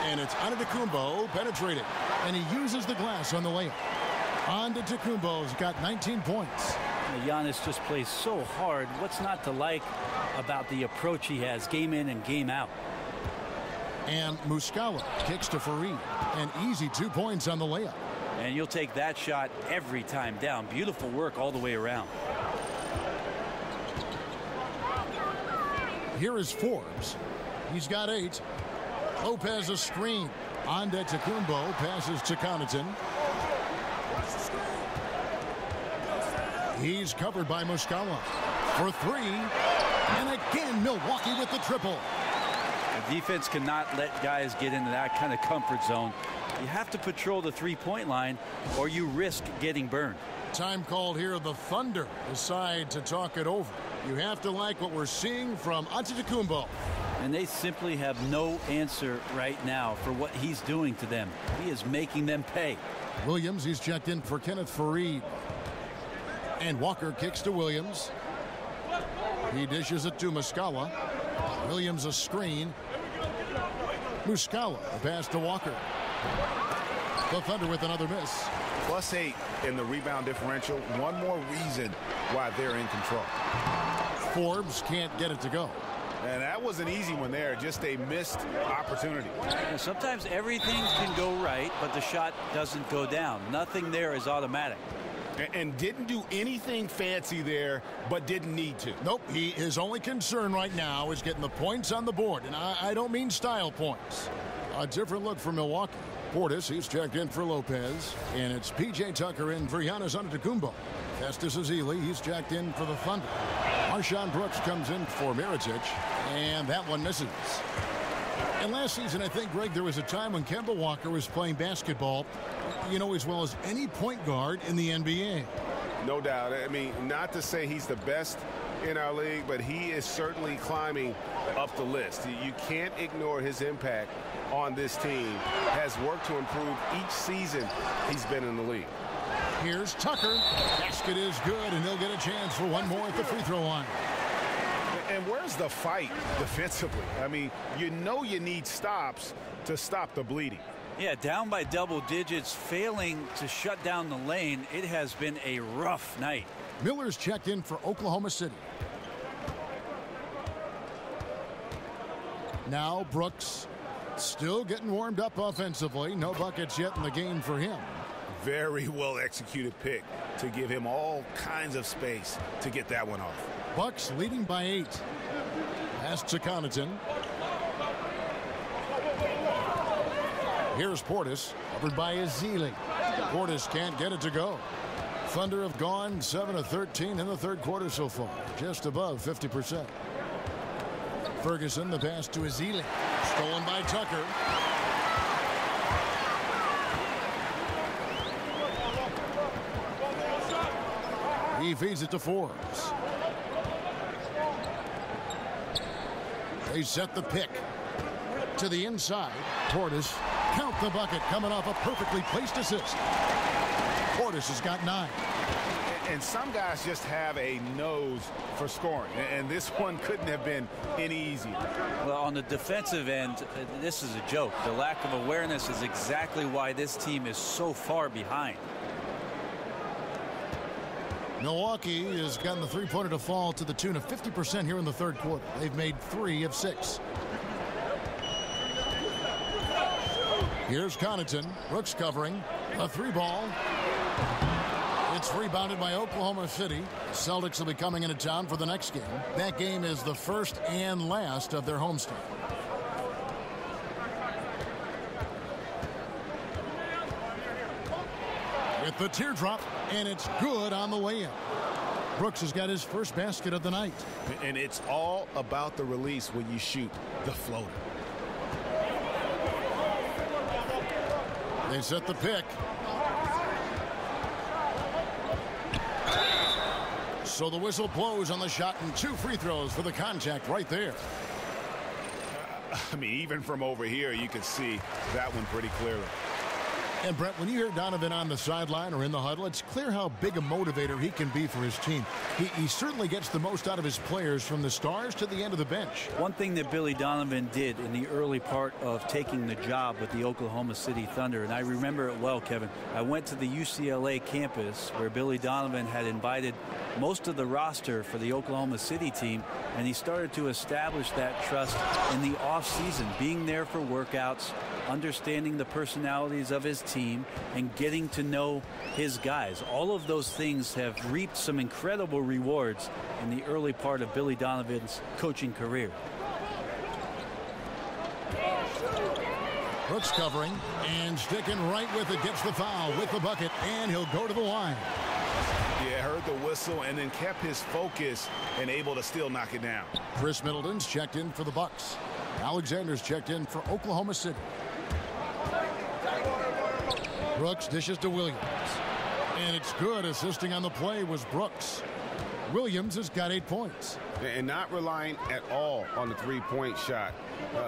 And it's Antetokounmpo penetrating. And he uses the glass on the layup. Antetokounmpo's got 19 points. Giannis just plays so hard. What's not to like about the approach he has game in and game out? And Muscala kicks to Fareed. An easy 2 points on the layup. And you'll take that shot every time down. Beautiful work all the way around. Here is Forbes. He's got 8. Lopez a screen. Antetokounmpo passes to Connaughton. He's covered by Muscala for 3. And again, Milwaukee with the triple. The defense cannot let guys get into that kind of comfort zone. You have to patrol the three-point line, or you risk getting burned. Time called here. The Thunder decide to talk it over. You have to like what we're seeing from Antetokounmpo. And they simply have no answer right now for what he's doing to them. He is making them pay. Williams, he's checked in for Kenneth Fareed. And Walker kicks to Williams. He dishes it to Muscala. Williams a screen. Muscala, a pass to Walker. The Thunder with another miss. +8 in the rebound differential. One more reason why they're in control. Forbes can't get it to go. And that was an easy one there. Just a missed opportunity. Sometimes everything can go right, but the shot doesn't go down. Nothing there is automatic. And didn't do anything fancy there, but didn't need to. Nope. His only concern right now is getting the points on the board. And I don't mean style points. A different look for Milwaukee. Portis, he's checked in for Lopez. And it's P.J. Tucker in for Giannis Antetokounmpo. Festus Ezeli, he's checked in for the Thunder. Marshawn Brooks comes in for Mirotic. And that one misses. And last season, I think, Greg, there was a time when Kemba Walker was playing basketball, as well as any point guard in the NBA. No doubt. I mean, not to say he's the best in our league, but he is certainly climbing up the list. You can't ignore his impact on this team. Has worked to improve each season he's been in the league. Here's Tucker. Basket is good, and he'll get a chance for one more at the free throw line. And where's the fight defensively? I mean, you need stops to stop the bleeding. Yeah, down by double digits, failing to shut down the lane. It has been a rough night. Miller's checked in for Oklahoma City. Now Brooks still getting warmed up offensively. No buckets yet in the game for him. Very well executed pick to give him all kinds of space to get that one off. Bucks leading by 8. Pass to Connaughton. Here's Portis, covered by Ezeli. Portis can't get it to go. Thunder have gone 7 of 13 in the third quarter so far, just above 50%. Ferguson, the pass to Ezeli. Stolen by Tucker. He feeds it to Forbes. They set the pick. to the inside. Portis, count the bucket, coming off a perfectly placed assist. Portis has got 9. And some guys just have a nose for scoring, and this one couldn't have been any easier. Well, on the defensive end, this is a joke. The lack of awareness is exactly why this team is so far behind. Milwaukee has gotten the three-pointer to fall to the tune of 50% here in the third quarter. They've made 3 of 6. Here's Connaughton. Brooks covering. A 3-ball. It's rebounded by Oklahoma City. Celtics will be coming into town for the next game. That game is the first and last of their homestand. With the teardrop, and it's good on the way in. Brooks has got his first basket of the night. And it's all about the release when you shoot the floater. They set the pick. So the whistle blows on the shot and 2 free throws for the contact right there. I mean, even from over here, you can see that one pretty clearly. And, Brett, when you hear Donovan on the sideline or in the huddle, it's clear how big a motivator he can be for his team. He certainly gets the most out of his players from the stars to the end of the bench. One thing that Billy Donovan did in the early part of taking the job with the Oklahoma City Thunder, and I remember it well, Kevin, I went to the UCLA campus where Billy Donovan had invited most of the roster for the Oklahoma City team, and he started to establish that trust in the offseason, being there for workouts, understanding the personalities of his team, and getting to know his guys. All of those things have reaped some incredible rewards in the early part of Billy Donovan's coaching career. Brooks covering and sticking right with it, gets the foul with the bucket, and he'll go to the line. Yeah, heard the whistle and then kept his focus and able to still knock it down. Chris Middleton's checked in for the Bucks. Alexander's checked in for Oklahoma City. Brooks dishes to Williams. And it's good. Assisting on the play was Brooks. Williams has got 8 points. And not relying at all on the three-point shot.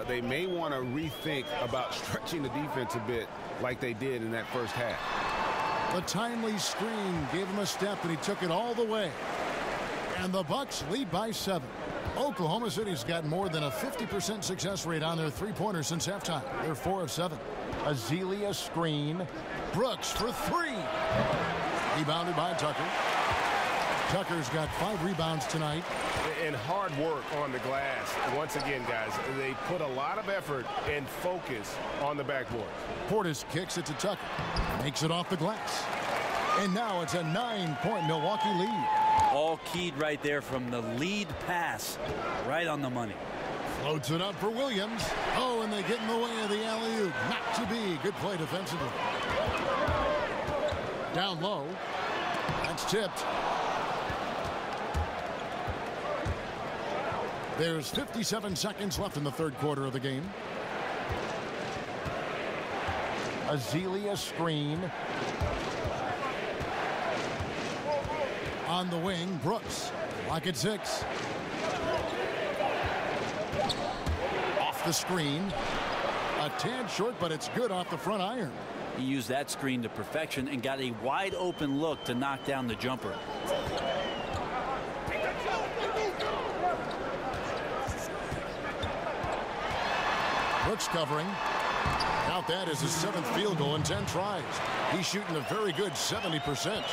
They may want to rethink about stretching the defense a bit like they did in that first half. The timely screen gave him a step, and he took it all the way. And the Bucks lead by 7. Oklahoma City's got more than a 50% success rate on their three-pointers since halftime. They're 4 of 7. Azealia screen. Brooks for 3. Rebounded by Tucker. Tucker's got 5 rebounds tonight. And hard work on the glass. Once again, guys, they put a lot of effort and focus on the backboard. Portis kicks it to Tucker. Makes it off the glass. And now it's a 9-point Milwaukee lead. All keyed right there from the lead pass. Right on the money. Floats it up for Williams. Oh, and they get in the way of the alley-oop. Not to be. Good play defensively. Down low. That's tipped. There's 57 seconds left in the third quarter of the game. Azealia screen. On the wing, Brooks. Lock at 6. Off the screen. A tad short, but it's good off the front iron. He used that screen to perfection and got a wide open look to knock down the jumper. Brooks covering. Count that as his 7th field goal in 10 tries. He's shooting a very good 70%.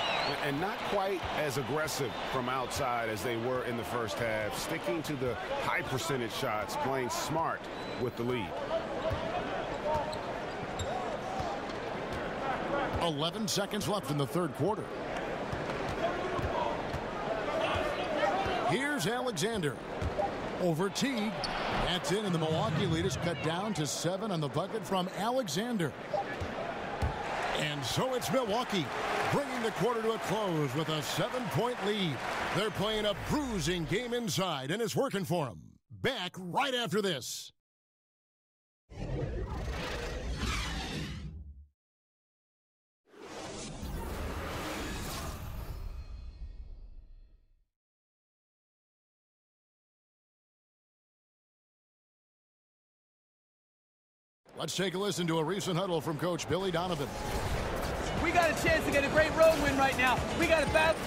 And not quite as aggressive from outside as they were in the first half. Sticking to the high percentage shots, playing smart with the lead. 11 seconds left in the third quarter. Here's Alexander. Over Teague. That's in, and the Milwaukee lead is cut down to 7 on the bucket from Alexander. And so it's Milwaukee bringing the quarter to a close with a 7-point lead. They're playing a bruising game inside, and it's working for them. Back right after this. Let's take a listen to a recent huddle from Coach Billy Donovan. We got a chance to get a great road win right now. We got to battle.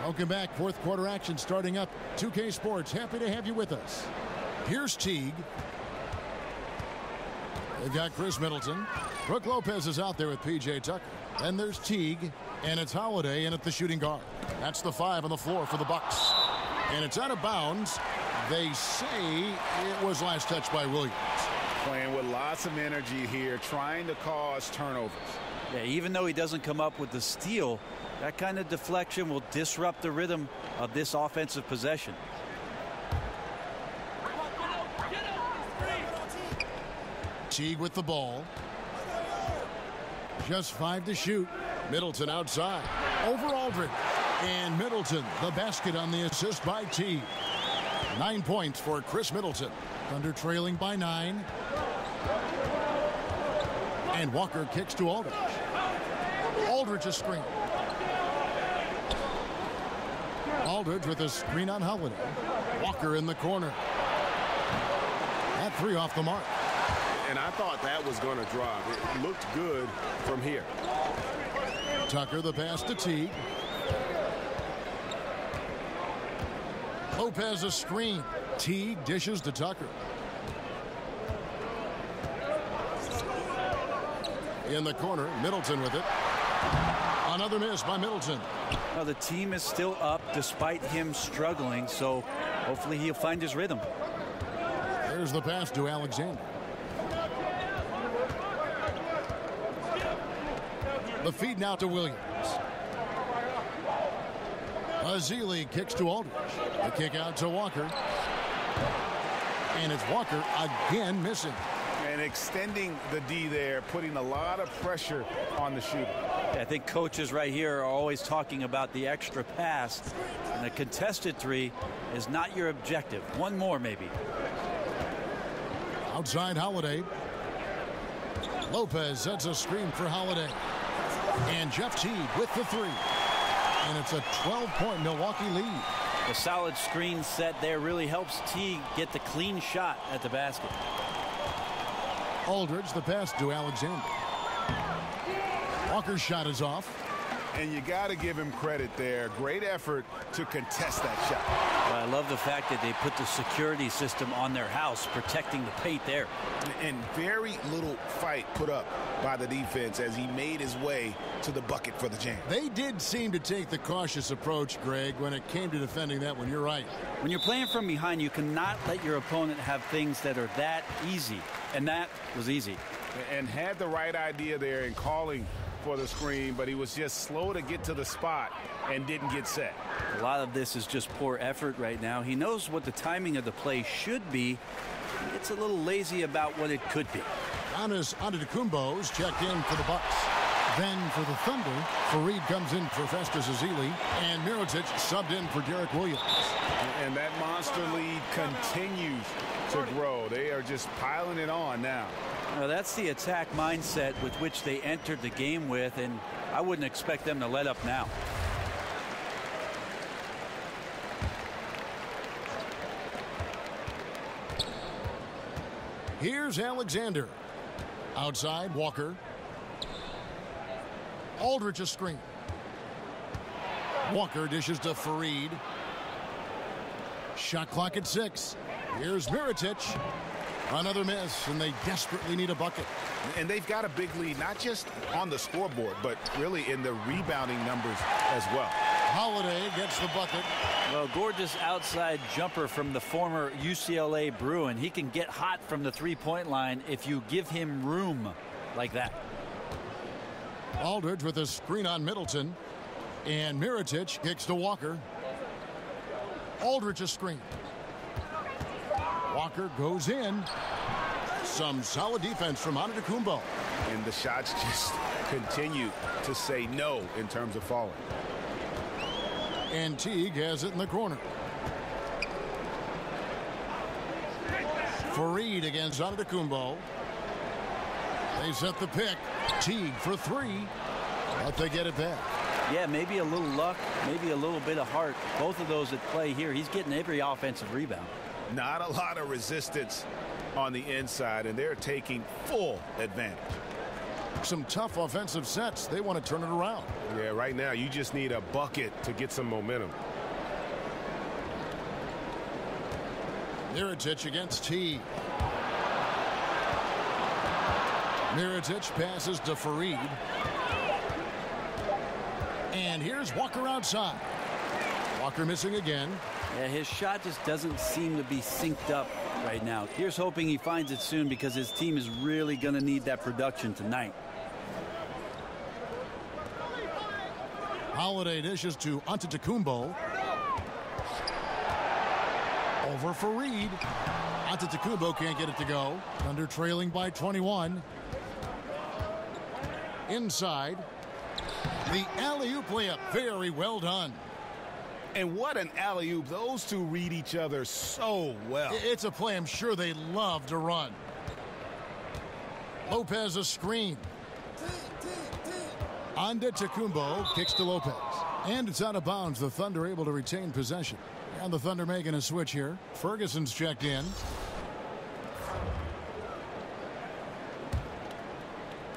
Welcome back. Fourth quarter action starting up. 2K Sports, happy to have you with us. Here's Teague. They've got Chris Middleton. Brook Lopez is out there with P.J. Tucker. Then there's Teague, and it's Holiday in at the shooting guard. That's the 5 on the floor for the Bucks. And it's out of bounds. They say it was last touched by Williams. Playing with lots of energy here, trying to cause turnovers. Yeah, even though he doesn't come up with the steal, that kind of deflection will disrupt the rhythm of this offensive possession. Teague with the ball. Just 5 to shoot. Middleton outside. Over Aldridge. And Middleton, the basket on the assist by Teague. 9 points for Chris Middleton. Thunder trailing by 9. And Walker kicks to Aldridge. Aldridge a screen. Aldridge with a screen on Holiday. Walker in the corner. That 3 off the mark. And I thought that was going to drop. It looked good from here. Tucker the pass to Teague. Lopez a screen. Teague dishes to Tucker. In the corner, Middleton with it. Another miss by Middleton. Well, the team is still up despite him struggling, so hopefully he'll find his rhythm. There's the pass to Alexander. The feed now to Williams. Azili kicks to Aldridge. The kick out to Walker. And it's Walker again missing. And extending the D there, putting a lot of pressure on the shooter. I think coaches right here are always talking about the extra pass. And a contested 3 is not your objective. One more maybe. Outside Holiday. Lopez sets a screen for Holiday. And Jeff Teague with the 3. And it's a 12-point Milwaukee lead. The solid screen set there really helps Teague get the clean shot at the basket. Aldridge the pass to Alexander. Walker's shot is off. And you got to give him credit there. Great effort to contest that shot. I love the fact that they put the security system on their house, protecting the paint there. And very little fight put up by the defense as he made his way to the bucket for the jam. They did seem to take the cautious approach, Greg, when it came to defending that one. You're right. When you're playing from behind, you cannot let your opponent have things that are that easy. And that was easy. And had the right idea there in calling for the screen, but he was just slow to get to the spot and didn't get set. A lot of this is just poor effort right now. He knows what the timing of the play should be. He gets a little lazy about what it could be. Giannis Antetokounmpo's checked in for the Bucks. Then for the Thunder, Fareed comes in for Festus Ezeli, and Mirotic subbed in for Derek Williams. And that monster lead continues to grow. They are just piling it on now. Now that's the attack mindset with which they entered the game with, and I wouldn't expect them to let up now. Here's Alexander. Outside, Walker. Aldridge a screen. Walker dishes to Fareed. Shot clock at 6. Here's Mirotic. Another miss, and they desperately need a bucket. And they've got a big lead, not just on the scoreboard, but really in the rebounding numbers as well. Holiday gets the bucket. Well, gorgeous outside jumper from the former UCLA Bruin. He can get hot from the three-point line if you give him room like that. Aldridge with a screen on Middleton. And Mirotic kicks to Walker. Aldridge a screen. Walker goes in. Some solid defense from Antetokounmpo. And the shots just continue to say no in terms of falling. And Teague has it in the corner. Fareed against Antetokounmpo. They set the pick. Teague for 3. But they get it back. Yeah, maybe a little luck, maybe a little bit of heart. Both of those at play here. He's getting every offensive rebound. Not a lot of resistance on the inside, and they're taking full advantage. Some tough offensive sets. They want to turn it around. Yeah, right now you just need a bucket to get some momentum. Mirotic against T. Mirotic passes to Fareed. And here's Walker outside. Walker missing again. Yeah, his shot just doesn't seem to be synced up right now. Here's hoping he finds it soon because his team is really going to need that production tonight. Holiday dishes to Antetokounmpo. Over Fareed. Antetokounmpo can't get it to go. Thunder trailing by 21. Inside. The alley-oop layup. Very well done. And what an alley-oop. Those two read each other so well. It's a play I'm sure they love to run. Lopez a screen. Antetokounmpo kicks to Lopez. And it's out of bounds. The Thunder able to retain possession. And the Thunder making a switch here. Ferguson's checked in.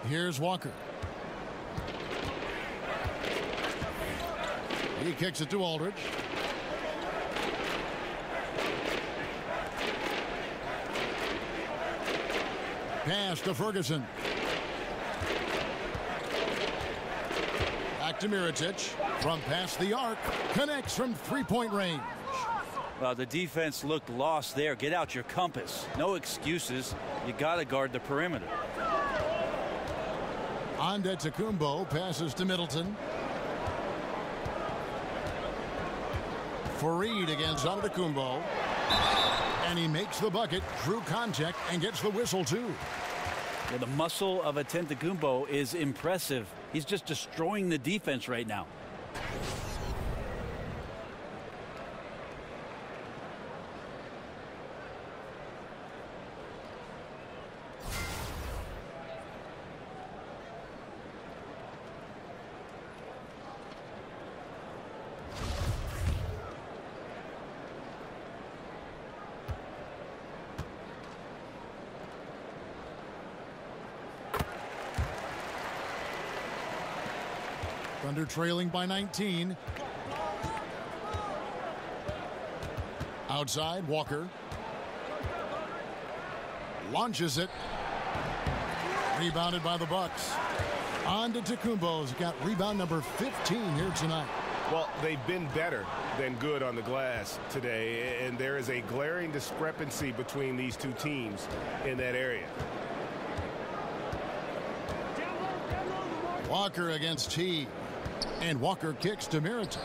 Here's Walker. He kicks it to Aldridge. Pass to Ferguson. Back to Mirotic. From past the arc. Connects from three-point range. Well, the defense looked lost there. Get out your compass. No excuses. You got to guard the perimeter. Antetokounmpo passes to Middleton. Fareed against Antetokounmpo. And he makes the bucket, drew contact, and gets the whistle, too. Yeah, the muscle of Antetokounmpo is impressive. He's just destroying the defense right now. Thunder trailing by 19. Outside, Walker. Launches it. Rebounded by the Bucks. Antetokounmpo's got rebound number 15 here tonight. Well, they've been better than good on the glass today, and there is a glaring discrepancy between these two teams in that area. Walker against T. And Walker kicks to Mirotic.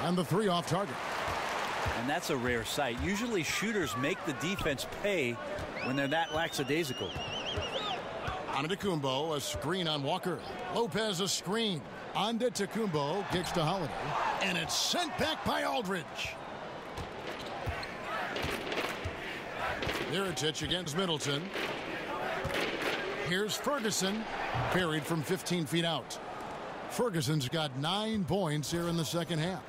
And the three off target. And that's a rare sight. Usually shooters make the defense pay when they're that lackadaisical. Antetokounmpo, a screen on Walker. Lopez a screen. Antetokounmpo kicks to Holiday. And it's sent back by Aldridge. Mirotic against Middleton. Here's Ferguson. Carried from 15 feet out. Ferguson's got 9 points here in the second half.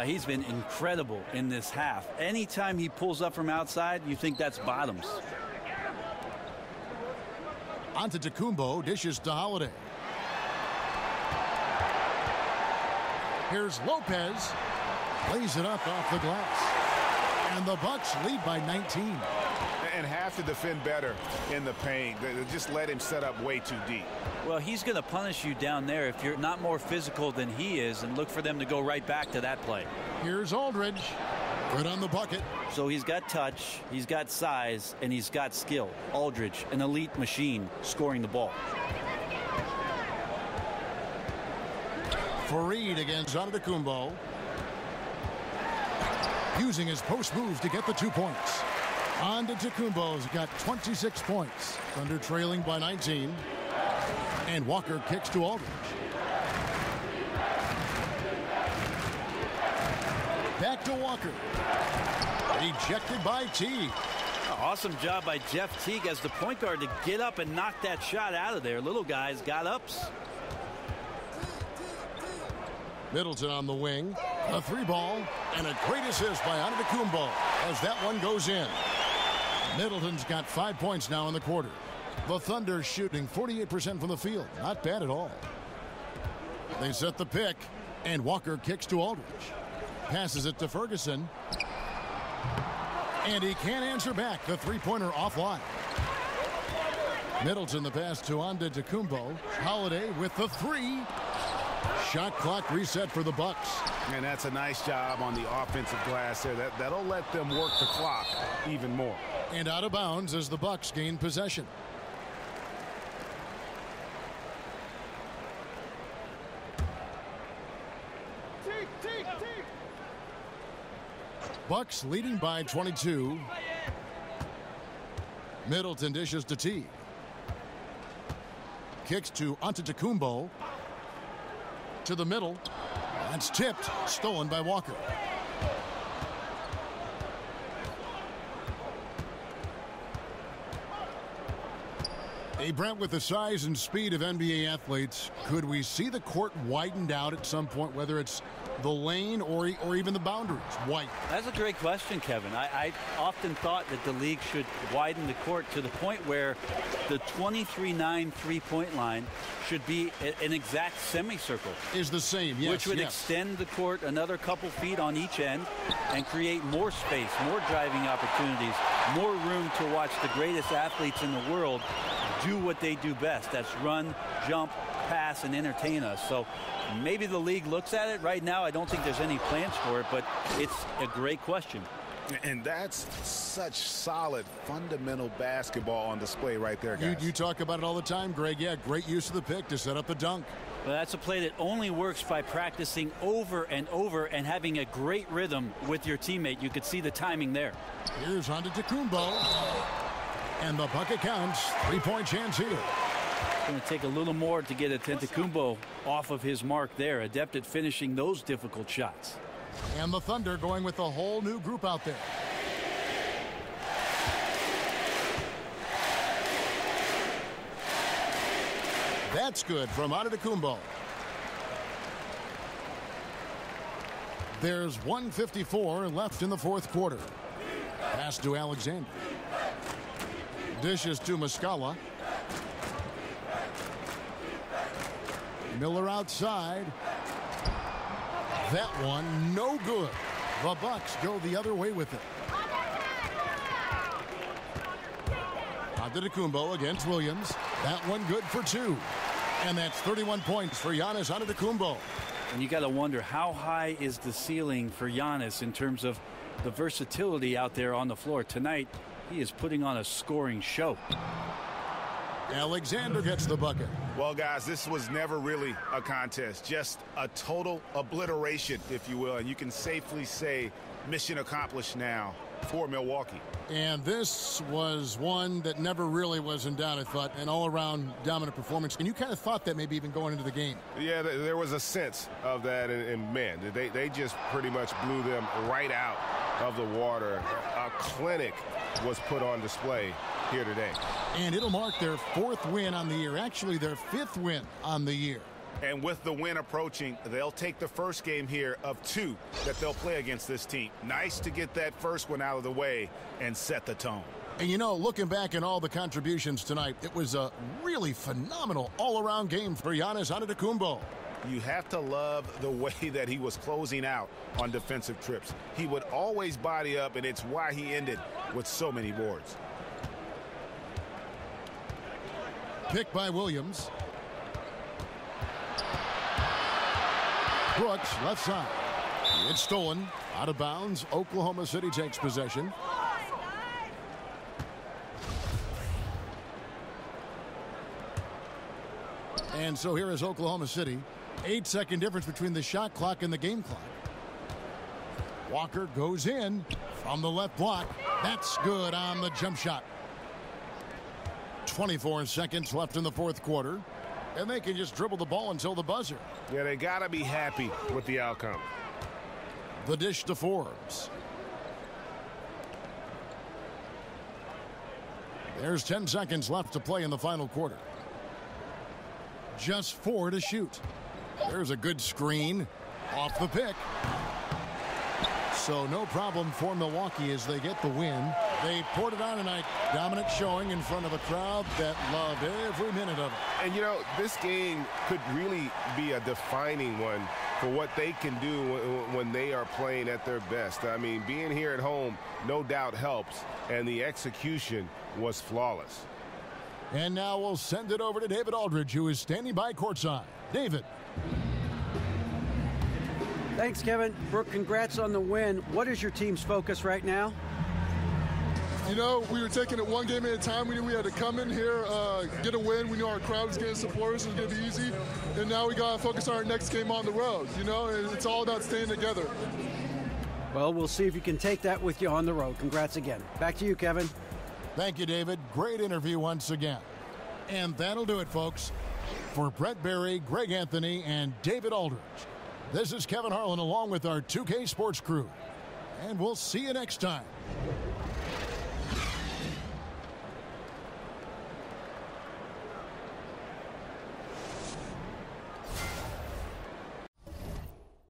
He's been incredible in this half. Anytime he pulls up from outside, you think that's bottoms. Antetokounmpo dishes to Holiday. Here's Lopez. Lays it up off the glass. And the Bucks lead by 19. And have to defend better in the paint. They just let him set up way too deep. Well, he's going to punish you down there if you're not more physical than he is, and look for them to go right back to that play. Here's Aldridge. Good on the bucket. So he's got touch, he's got size, and he's got skill. Aldridge, an elite machine, scoring the ball. Fareed against Antetokounmpo. Using his post move to get the 2 points. Antetokounmpo's got 26 points. Thunder trailing by 19. And Walker kicks to Aldridge. Back to Walker. Ejected by Teague. Awesome job by Jeff Teague as the point guard to get up and knock that shot out of there. Little guys got ups. Middleton on the wing. A 3 ball and a great assist by Antetokounmpo as that one goes in. Middleton's got 5 points now in the quarter. The Thunder shooting 48% from the field. Not bad at all. They set the pick, and Walker kicks to Aldridge. Passes it to Ferguson. And he can't answer back. The three-pointer offline. Middleton the pass to Antetokounmpo. Holiday with the three. Shot clock reset for the Bucks. And that's a nice job on the offensive glass there. That'll let them work the clock even more. And out of bounds as the Bucks gain possession. Bucks leading by 22. Middleton dishes to T. Kicks to Antetokounmpo. To the middle. That's tipped. Stolen by Walker. Hey, Brent, with the size and speed of NBA athletes, could we see the court widened out at some point, whether it's the lane or even the boundaries? White. That's a great question, Kevin. I often thought that the league should widen the court to the point where the 23-9 three-point line should be an exact semicircle. Is the same, yes. Which would extend the court another couple feet on each end and create more space, more driving opportunities, more room to watch the greatest athletes in the world do what they do best. That's run, jump, pass, and entertain us. So maybe the league looks at it. Right now, I don't think there's any plans for it, but it's a great question. And that's such solid, fundamental basketball on display right there, guys. You talk about it all the time, Greg. Yeah, great use of the pick to set up the dunk. Well, that's a play that only works by practicing over and over and having a great rhythm with your teammate. You could see the timing there. Here's Antetokounmpo. And the bucket counts. 3-point chance here. It's going to take a little more to get Antetokounmpo off of his mark there. Adept at finishing those difficult shots. And the Thunder going with a whole new group out there. That's good from Antetokounmpo. There's 1:54 left in the fourth quarter. Pass to Alexander. Dishes to Muscala. Miller outside. That one no good. The Bucks go the other way with it. Antetokounmpo against Williams. That one good for two. And that's 31 points for Giannis Antetokounmpo. And you got to wonder, how high is the ceiling for Giannis in terms of the versatility out there on the floor? Tonight, he is putting on a scoring show. Alexander gets the bucket. Well, guys, this was never really a contest, just a total obliteration, if you will. And you can safely say mission accomplished now for Milwaukee. And this was one that never really was in doubt, I thought, an all-around dominant performance. And you kind of thought that maybe even going into the game. Yeah, there was a sense of that, and man, they just pretty much blew them right out of the water. A clinic was put on display here today. And it'll mark their fourth win on the year, actually their fifth win on the year. And with the win approaching, they'll take the first game here of two that they'll play against this team. Nice to get that first one out of the way and set the tone. And you know, looking back at all the contributions tonight, it was a really phenomenal all-around game for Giannis Antetokounmpo. You have to love the way that he was closing out on defensive trips. He would always body up, and it's why he ended with so many boards. Pick by Williams. Brooks, left side. It's stolen. Out of bounds. Oklahoma City takes possession. And so here is Oklahoma City. 8-second difference between the shot clock and the game clock. Walker goes in from the left block. That's good on the jump shot. 24 seconds left in the fourth quarter. And they can just dribble the ball until the buzzer. Yeah, they got to be happy with the outcome. The dish to Forbes. There's 10 seconds left to play in the final quarter. Just 4 to shoot. There's a good screen off the pick. So no problem for Milwaukee as they get the win. They poured it on tonight. Dominant showing in front of a crowd that loved every minute of it. And, you know, this game could really be a defining one for what they can do when they are playing at their best. I mean, being here at home no doubt helps, and the execution was flawless. And now we'll send it over to David Aldridge, who is standing by courtside. David. Thanks, Kevin. Brooke, congrats on the win. What is your team's focus right now? You know, we were taking it one game at a time. We knew we had to come in here, get a win. We knew our crowd was going to support us. It was going to be easy. And now we got to focus on our next game on the road. You know, it's all about staying together. Well, we'll see if you can take that with you on the road. Congrats again. Back to you, Kevin. Thank you, David. Great interview once again. And that'll do it, folks. For Brett Berry, Greg Anthony, and David Aldridge, this is Kevin Harlan along with our 2K Sports crew. And we'll see you next time.